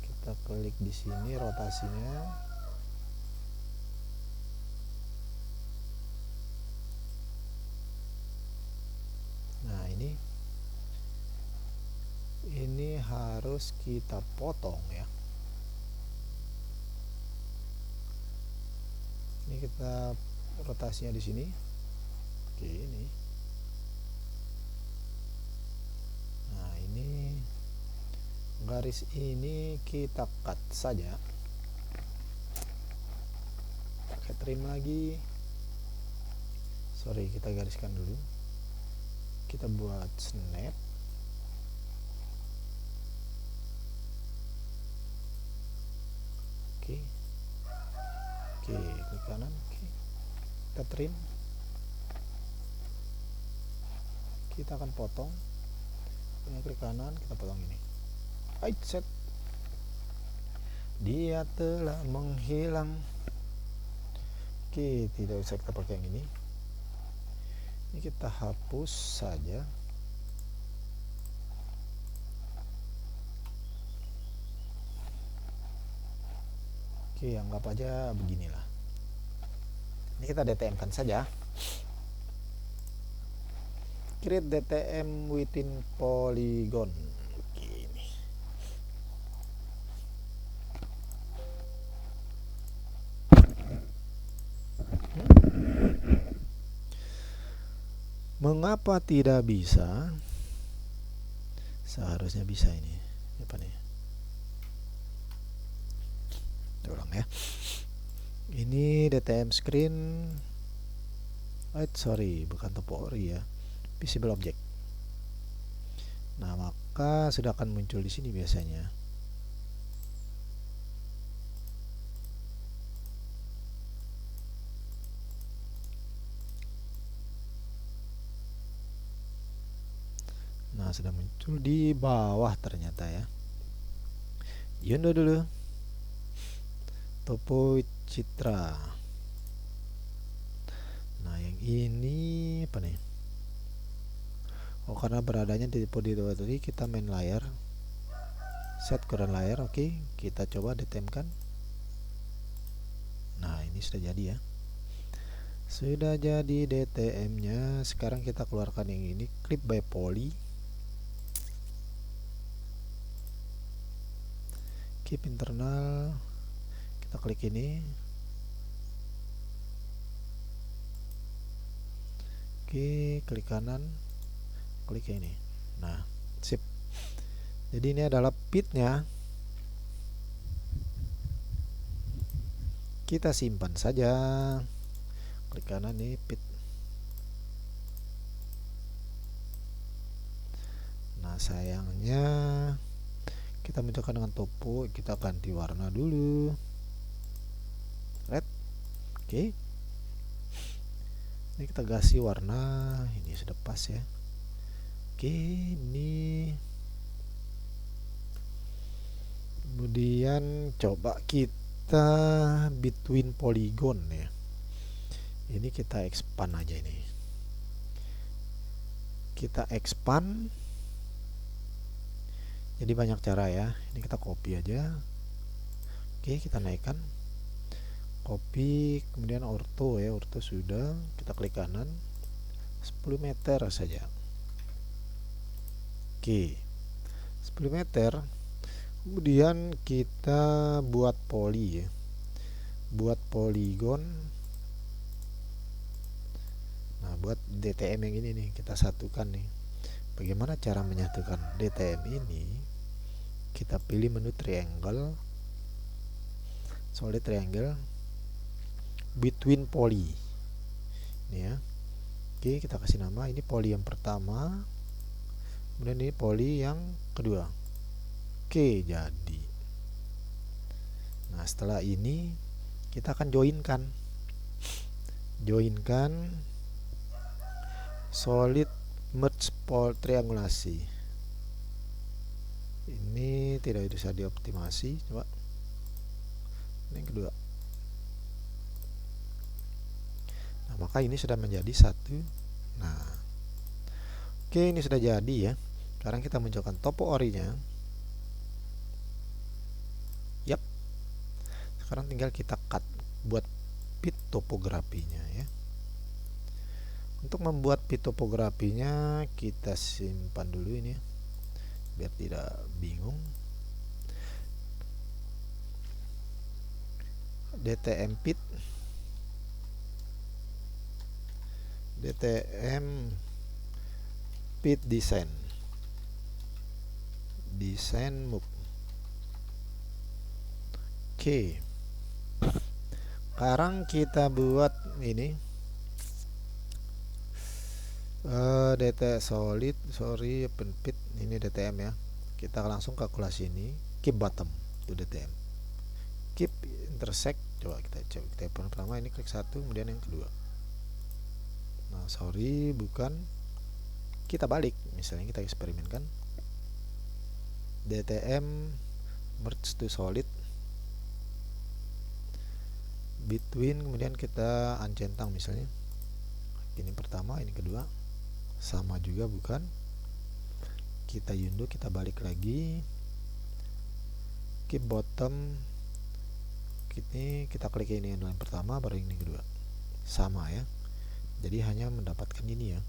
Kita klik di sini rotasinya. Nah, ini harus kita potong ya. Ini kita rotasinya di sini. Oke, ini. Nah, ini garis ini kita cut saja. Pakai trim lagi. Kita gariskan dulu. Kita buat snap. Oke, klik kanan. Kita trim. Kita akan potong. Klik kanan, kita potong ini. Set. Dia telah menghilang. Oke, tidak usah kita pakai yang ini. Ini kita hapus saja. Oke, anggap aja beginilah. Ini kita DTM-kan saja. Create DTM within polygon. Begini. Mengapa tidak bisa? Seharusnya bisa ini. Apa nih? Ulang ya. Ini DTM screen. Bukan topo ori ya. Visible object. Nah, maka sudah akan muncul di sini biasanya. Nah, sudah muncul di bawah ternyata ya. Yundo dulu. Topo citra. Nah, yang ini apa nih? Karena beradanya di tipe tadi, kita main layar, set current layar. Oke, kita coba DTM-kan. Nah, ini sudah jadi ya. Sudah jadi DTM-nya. Sekarang kita keluarkan yang ini, clip by poly. Keep internal. Kita klik ini. Oke, klik kanan. Klik ini. Nah, sip. Jadi ini adalah pitnya. Kita simpan saja. Klik kanan nih, pit. Nah, sayangnya kita munculkan dengan topo, kita ganti warna dulu, red. Oke, ini kita kasih warna, ini sudah pas ya. Oke, ini kemudian coba kita between polygon ya, ini kita expand aja, ini kita expand. Jadi banyak cara ya, ini kita copy aja. Oke, kita naikkan, copy, kemudian ortho ya, ortho sudah, kita klik kanan 10 meter saja. Oke, 10 meter. Kemudian kita buat poly ya, buat polygon. Nah, buat DTM yang ini nih, kita satukan nih. Bagaimana cara menyatukan DTM ini? Kita pilih menu triangle, solid triangle, between poly ini ya. Oke, kita kasih nama, ini poly yang pertama, kemudian ini poly yang kedua. Oke, jadi nah setelah ini kita akan joinkan solid merge triangulasi. Ini tidak bisa dioptimasi, coba ini yang kedua. Nah, maka ini sudah menjadi satu. Nah, oke, ini sudah jadi ya. Sekarang kita munculkan topo orinya. Yap, sekarang tinggal kita cut, buat pit topografinya ya. Untuk membuat pit topografinya kita simpan dulu ini ya, biar tidak bingung. DTM pit, DTM pit design move. Oke, sekarang kita buat ini DT solid, open pit, ini DTM ya. Kita langsung kalkulasi ini, keep bottom to DTM, keep intersect. Coba kita cek, kita pertama ini klik satu, kemudian yang kedua. Nah, bukan, kita balik, misalnya kita eksperimenkan DTM merge to solid between, kemudian kita uncentang misalnya. Ini pertama, ini kedua, sama juga bukan, kita undo, kita balik lagi, keep bottom, ini kita klik ini yang pertama, baru ini kedua, sama ya. Jadi hanya mendapatkan ini ya.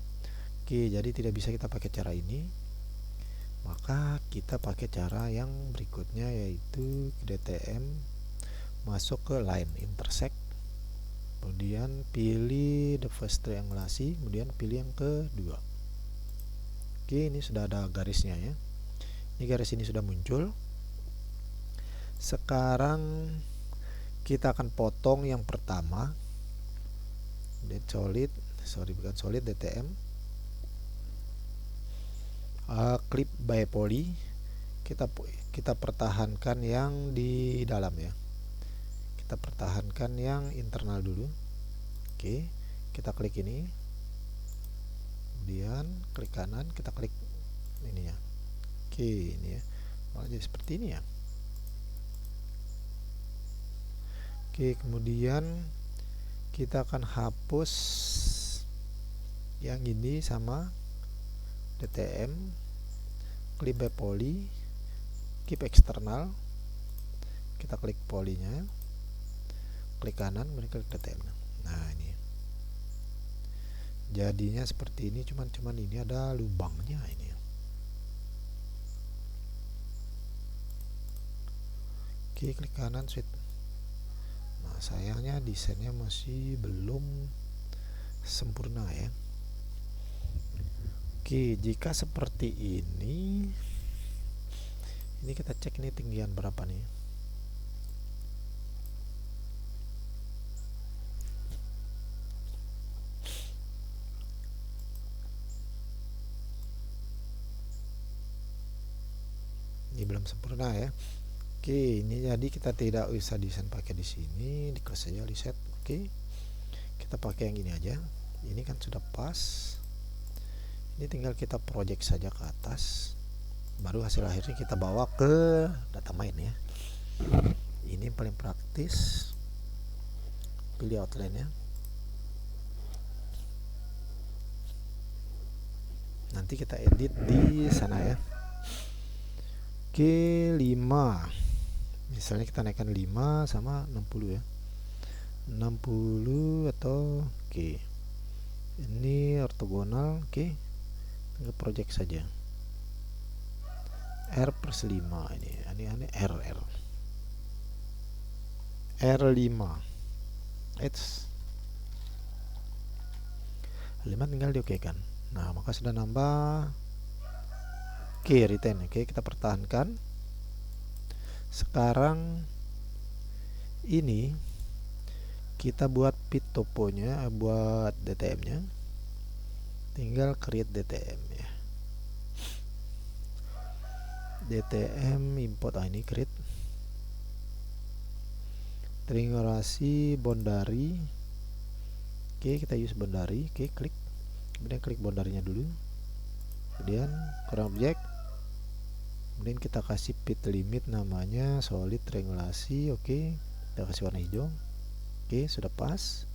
Oke, jadi tidak bisa kita pakai cara ini, maka kita pakai cara yang berikutnya, yaitu DTM masuk ke line intersect, kemudian pilih the first triangulasi, kemudian pilih yang kedua. Oke, ini sudah ada garisnya ya. Ini garis ini sudah muncul. Sekarang kita akan potong yang pertama, solid, bukan solid, DTM clip by poly. Kita pertahankan yang di dalam ya, kita pertahankan yang internal dulu. Oke, kita klik ini, kemudian klik kanan, kita klik ini ya. Oke, ini ya, malah jadi seperti ini ya. Oke, kemudian kita akan hapus yang ini sama DTM, clip by poly, keep external, kita klik polynya, klik kanan, kemudian klik DTM. Nah, ini jadinya seperti ini, cuman ini ada lubangnya ini. Oke, klik kanan, switch. Nah, sayangnya desainnya masih belum sempurna ya. Oke, jika seperti ini kita cek ini tinggian berapa nih. sempurna ya. Oke, ini jadi kita tidak usah desain pakai di sini, di close saja, reset. Oke, kita pakai yang ini aja. Ini kan sudah pas. Ini tinggal kita project saja ke atas, baru hasil akhirnya kita bawa ke data main ya. Ini yang paling praktis. Pilih outline ya. Nanti kita edit di sana ya. Oke, 5. Misalnya kita naikkan 5 sama 60 ya. 60 atau oke. Ini ortogonal, oke. Tinggal project saja. R+5 ini R5. R5 tinggal diokekan. Nah, maka sudah nambah. Oke, retain. Oke, kita pertahankan. Sekarang ini kita buat pit toponya, buat DTM-nya. Tinggal create DTM ya. DTM import ini create. Triangulasi boundary. Oke, kita use boundary. Oke, klik. Kemudian klik boundary-nya dulu. Kemudian kurang objek. Kemudian kita kasih pit limit namanya solid triangulasi. Oke, kita kasih warna hijau. Oke, sudah pas.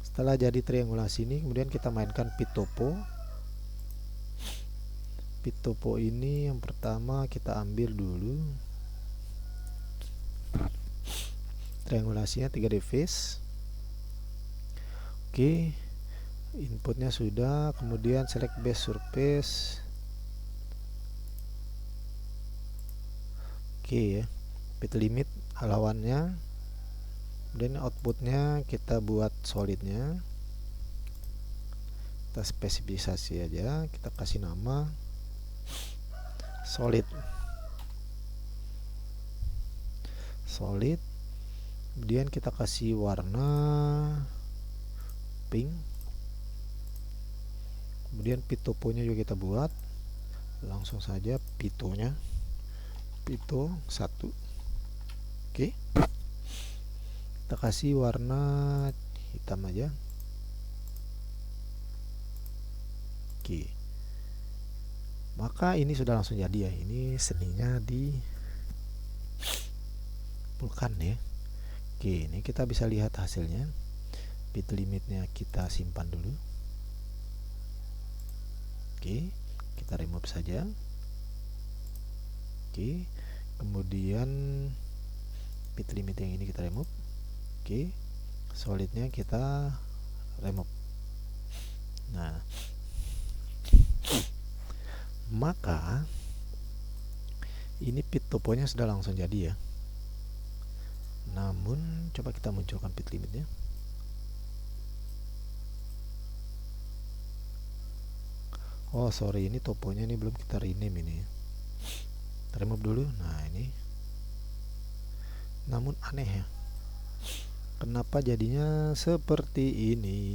Setelah jadi triangulasi ini, kemudian kita mainkan pit topo. Pit topo ini yang pertama kita ambil dulu triangulasinya 3D face. Oke, inputnya sudah. Kemudian select base surface. Oke ya, pit limit lawannya. Kemudian outputnya kita buat solidnya. Kita spesifikasi aja, kita kasih nama solid. Kemudian kita kasih warna pink. Kemudian pit toponya juga kita buat. Langsung saja pitonya. Pito 1. Oke. Kita kasih warna hitam aja. Oke. Maka ini sudah langsung jadi ya. Ini seninya di vulkan ya. Oke, ini kita bisa lihat hasilnya. Pit limitnya kita simpan dulu. Oke, kita remove saja. Oke, kemudian pit limit yang ini kita remove. Oke, solidnya kita remove. Nah, maka ini pit toponya sudah langsung jadi ya. Namun coba kita munculkan pit limitnya. Oh sorry, ini toponya ini belum kita rename ini. Kita remove dulu. Nah ini, namun aneh ya, kenapa jadinya seperti ini?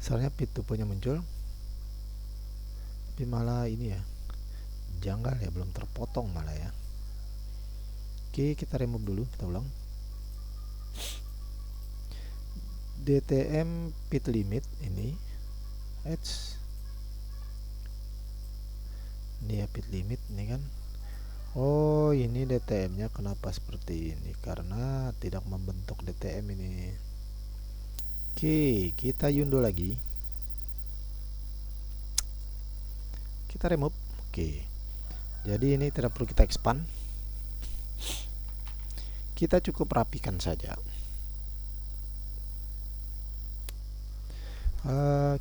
Soalnya pit toponya muncul, tapi malah ini ya, janggal ya, belum terpotong malah ya. Oke, kita remove dulu, kita ulang. DTM pit limit ini ini ya, pit limit ini kan. Oh ini DTM nya kenapa seperti ini, karena tidak membentuk DTM ini. Oke, kita undo lagi, kita remove. Oke, jadi ini tidak perlu kita expand, kita cukup rapikan saja.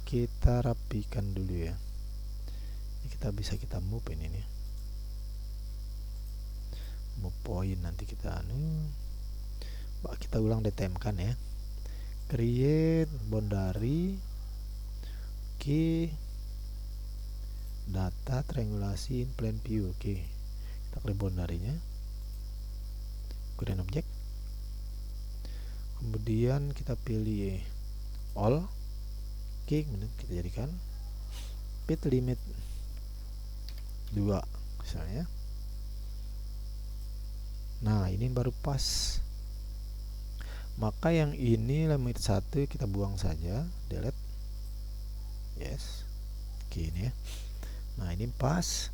Kita rapikan dulu ya. Ini kita bisa kita move ini nih, move point, nanti kita kita ulang DTM kan ya. Create boundary. Oke, data triangulasi in plan view. Oke, kita klik boundary nya, kemudian objek. kemudian kita pilih all. Oke, kemudian kita jadikan pit limit 2 misalnya. Nah, ini baru pas. Maka yang ini limit 1 kita buang saja, delete. Yes. Oke, ini ya. Nah, ini pas.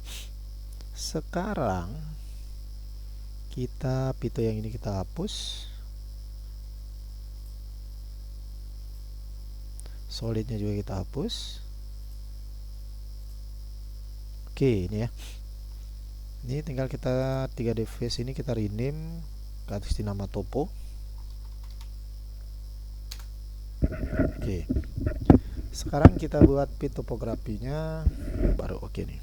Sekarang kita pito yang ini kita hapus. Solidnya juga kita hapus. Oke, ini ya. Ini tinggal kita 3D face ini kita rename, kasih nama topo. Oke. Sekarang kita buat pit topografinya baru oke nih.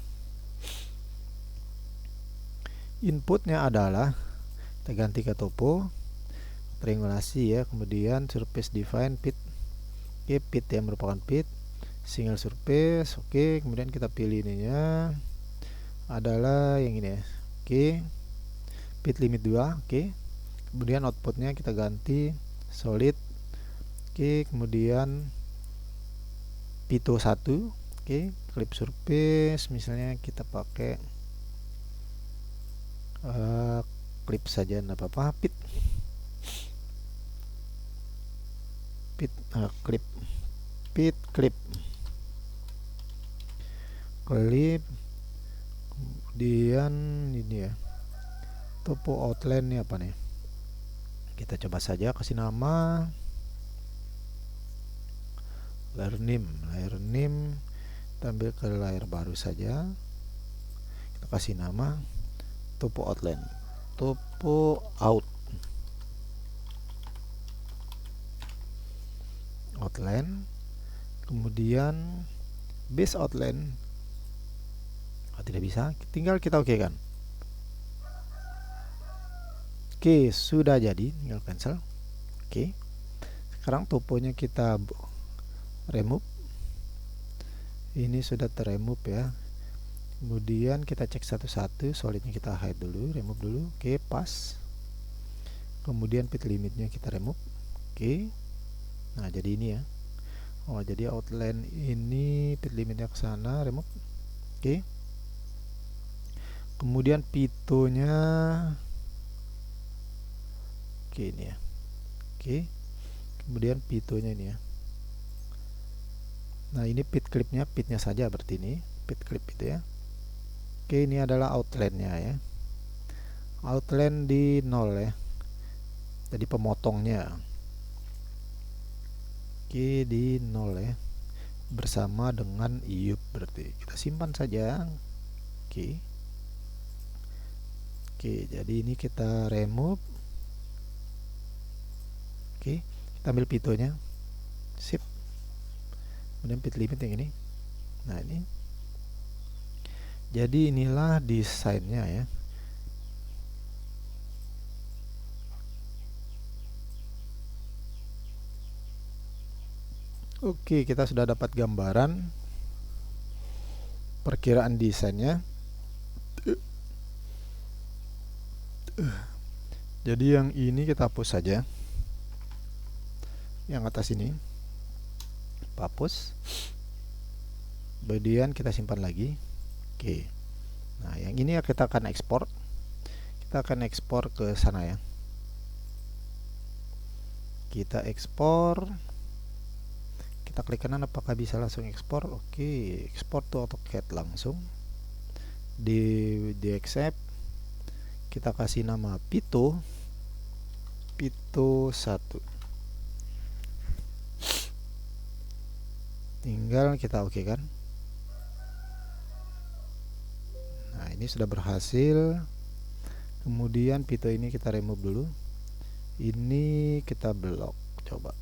Inputnya adalah kita ganti ke topo, triangulasi ya, kemudian surface define pit. Oke, pit yang merupakan pit single surface. Oke, kemudian kita pilih ininya adalah yang ini ya. Oke, pit limit 2. Oke, kemudian outputnya kita ganti solid. Oke, kemudian pito 1. Oke, clip surface misalnya kita pakai clip saja, enggak apa-apa. Pit clip clip kemudian ini ya, topo outline nih apa nih, kita coba saja kasih nama layer name, kita ambil ke layer baru saja, kita kasih nama topo outline, topo outline, kemudian base outline. Tidak bisa, tinggal kita oke kan. Oke, sudah jadi, tinggal cancel. Oke, sekarang toponya kita remove. Ini sudah terremove ya. Kemudian kita cek satu-satu, solidnya kita hide dulu, remove dulu. Oke, pas. Kemudian pit limitnya kita remove. Oke, nah jadi ini ya. Oh, jadi outline ini pit limitnya ke sana, remove. Oke, kemudian pitonya oke ini ya. Oke, kemudian pitonya ini ya. Nah, ini pit clipnya, pitnya saja berarti ini pit clip itu ya. Oke, ini adalah outline-nya ya. Outline di 0 ya. Jadi pemotongnya. Oke, di 0 ya. Bersama dengan iup berarti. Kita simpan saja. Oke. Oke, jadi ini kita remove. Oke, kita ambil pitonya. Sip. Kemudian pit limit yang ini. Nah, ini. Jadi inilah desainnya ya. Oke, kita sudah dapat gambaran perkiraan desainnya. Jadi yang ini kita hapus saja. Yang atas ini hapus. Kemudian kita simpan lagi. Oke. Nah, yang ini ya kita akan ekspor. Kita akan ekspor ke sana ya. Kita ekspor. Kita klik kanan apakah bisa langsung ekspor. Oke, ekspor to AutoCAD langsung. Di accept. Kita kasih nama pito 1. Tinggal kita oke kan. Nah, ini sudah berhasil. Kemudian pito ini kita remove dulu. Ini kita blok. Coba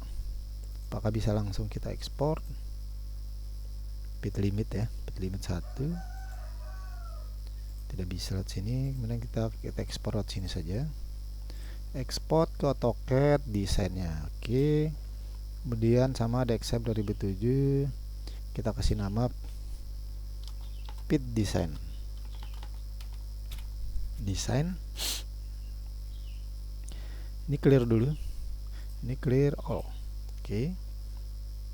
apakah bisa langsung kita ekspor. Pit limit ya, pit limit 1. Tidak bisa lewat sini. Kemudian kita ekspor lewat sini saja. Export ke AutoCAD desainnya. Oke. Kemudian sama ada accept 2007. Kita kasih nama pit design. Ini clear dulu. Ini clear all. Oke,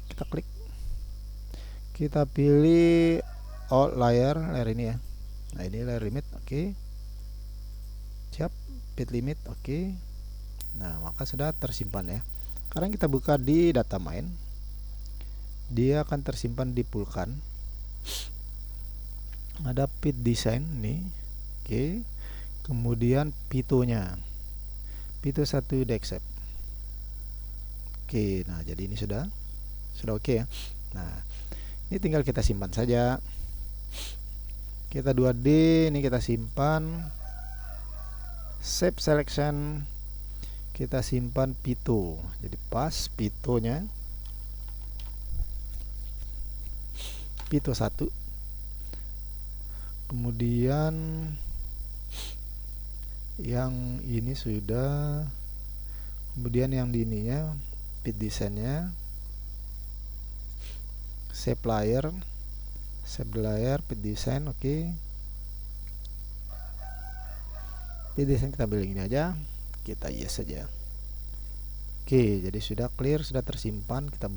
kita klik, kita pilih layer ini ya. Nah ini layer limit. Oke, siap. Bit limit. Oke. Nah maka sudah tersimpan ya. Sekarang kita buka di data main, dia akan tersimpan di Vulkan. Ada pit design nih. Oke, kemudian pitonya, pito 1 accept. Oke, nah jadi ini sudah oke ya. Nah ini tinggal kita simpan saja. Kita 2D, ini kita simpan, save selection, kita simpan pito. Jadi pas pitonya, pito 1. Kemudian yang ini sudah, kemudian yang di ininya pit desainnya, save layer, pit design. Oke, pit design kita ambil ini aja, kita yes saja. Oke, jadi sudah clear, sudah tersimpan. Kita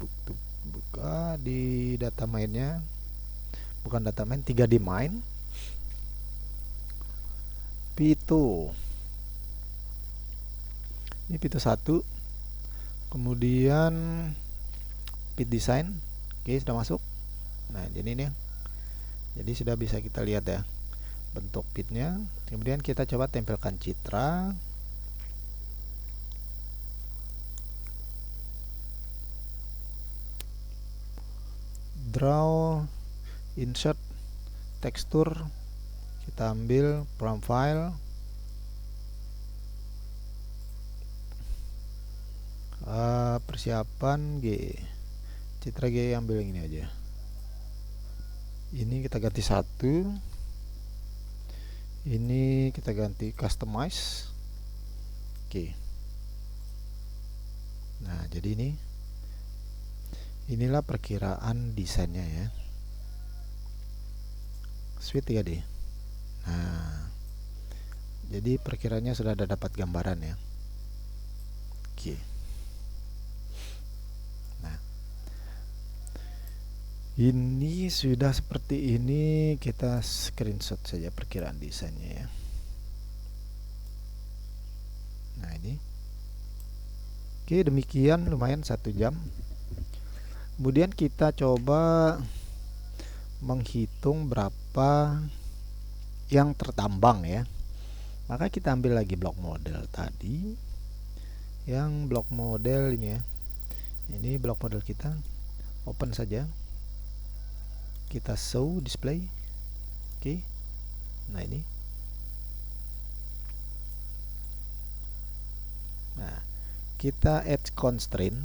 buka di data mainnya, bukan data main, 3D main, pito. Ini pito 1, kemudian pit design. Oke, sudah masuk. Nah ini nih, jadi sudah bisa kita lihat ya bentuk pitnya. Kemudian kita coba tempelkan citra. Draw, insert, tekstur, kita ambil from file, persiapan G, citra G, ambil yang ini aja. Ini kita ganti 1, ini kita ganti customize. Oke, nah jadi inilah perkiraan desainnya ya, Suite 3D. Nah jadi perkiranya sudah ada dapat gambaran ya. Oke, nah ini sudah seperti ini. Kita screenshot saja perkiraan desainnya ya. Nah ini, oke, demikian, lumayan 1 jam. Kemudian kita coba menghitung berapa yang tertambang ya. Maka kita ambil lagi blok model tadi, yang blok model ini ya. Ini blok model kita, open saja, kita show display. Oke, nah ini, nah kita add constraint,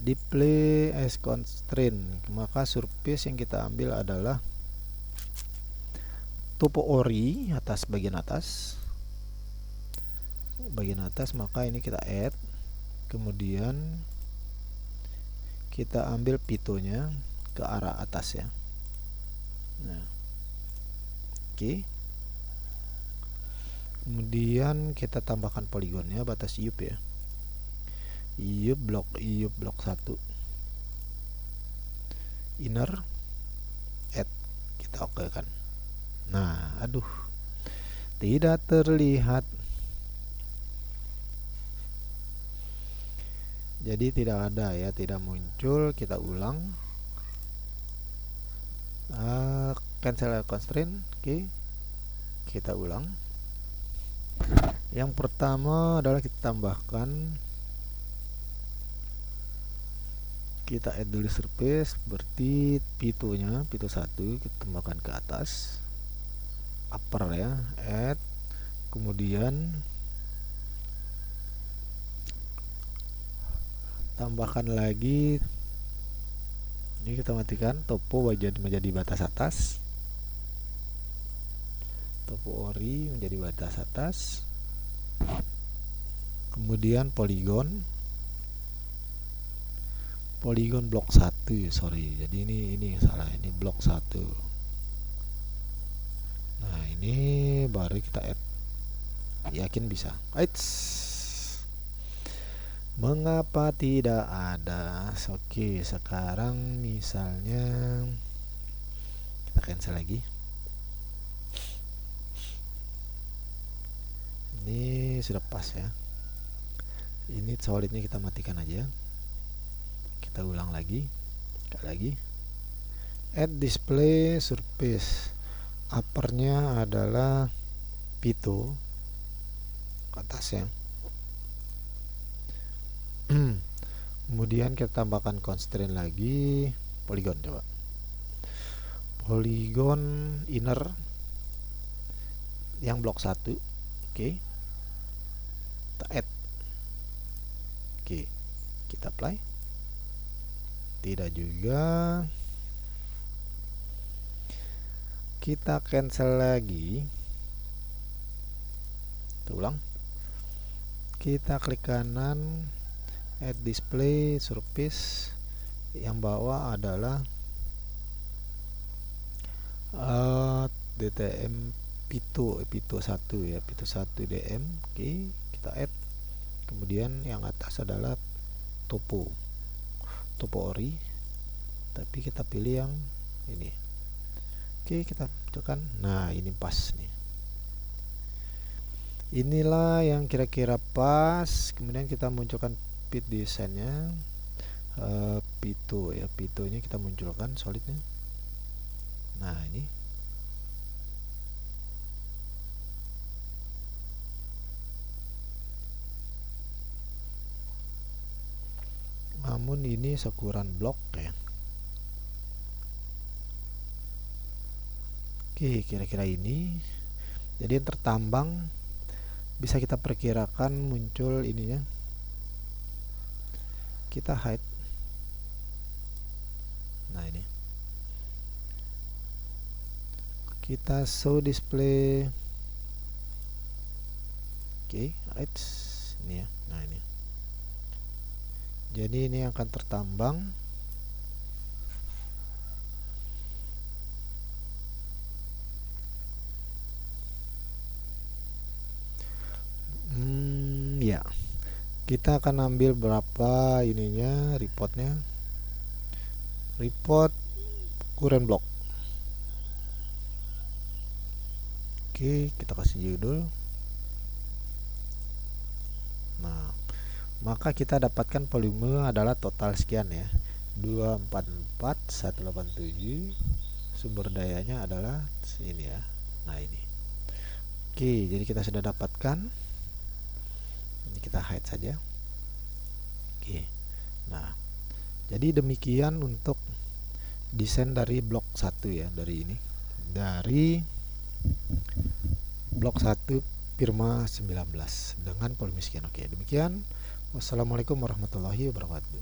display as constraint. Maka surface yang kita ambil adalah topo ori atas, bagian atas, maka ini kita add, kemudian kita ambil pitonya ke arah atas ya. Nah oke, kemudian kita tambahkan poligonnya, batas iup ya, iup blok 1, inner, add, kita oke kan. Nah aduh, tidak terlihat, jadi tidak ada ya, tidak muncul. Kita ulang, cancel constraint. Oke, kita ulang. Yang pertama adalah kita tambahkan, kita add dulu surface, berarti pitonya, pito 1 kita tambahkan ke atas, upper ya, add, kemudian tambahkan lagi, ini kita matikan, topo menjadi batas atas, topo ori menjadi batas atas, kemudian poligon blok 1, sorry, jadi ini salah, ini blok 1. Nah ini baru kita add, yakin bisa. Mengapa tidak ada? Oke, sekarang misalnya kita cancel lagi. Ini sudah pas ya. Ini solidnya kita matikan aja. Kita ulang lagi. Sekali lagi. Add display surface. Uppernya adalah Pito ke atas ya. Kemudian kita tambahkan constraint lagi, polygon coba. Polygon inner yang blok 1. Oke. Kita add. Oke. Kita apply. Tidak juga. Kita cancel lagi. Kita ulang. Kita klik kanan, add display surface, yang bawah adalah DTM Pito 1 ya, Pito 1 DM. Oke, kita add. Kemudian yang atas adalah topo ori, tapi kita pilih yang ini. Oke, kita tekan. Nah, ini pas nih. Inilah yang kira-kira pas. Kemudian kita munculkan pit desainnya, Pito ya, Pitonya kita munculkan solidnya. Nah, ini namun ini sekuran blok ya. Oke, kira-kira ini. Jadi yang tertambang bisa kita perkirakan muncul ininya. Kita hide. Nah, ini kita show display. Oke, hide ini ya. Nah, ini jadi ini akan tertambang. Ya, kita akan ambil berapa ininya, reportnya, report current block. Oke, kita kasih judul. Nah, maka kita dapatkan volume adalah total sekian ya, 244.187. Sumber dayanya adalah ini ya. Nah, ini. Oke, jadi kita sudah dapatkan. Ini kita hide saja. Oke. Nah, jadi demikian untuk desain dari blok 1 ya, dari ini. Dari blok 1 Firma 19 dengan volume sekian. Oke, demikian. Wassalamualaikum warahmatullahi wabarakatuh.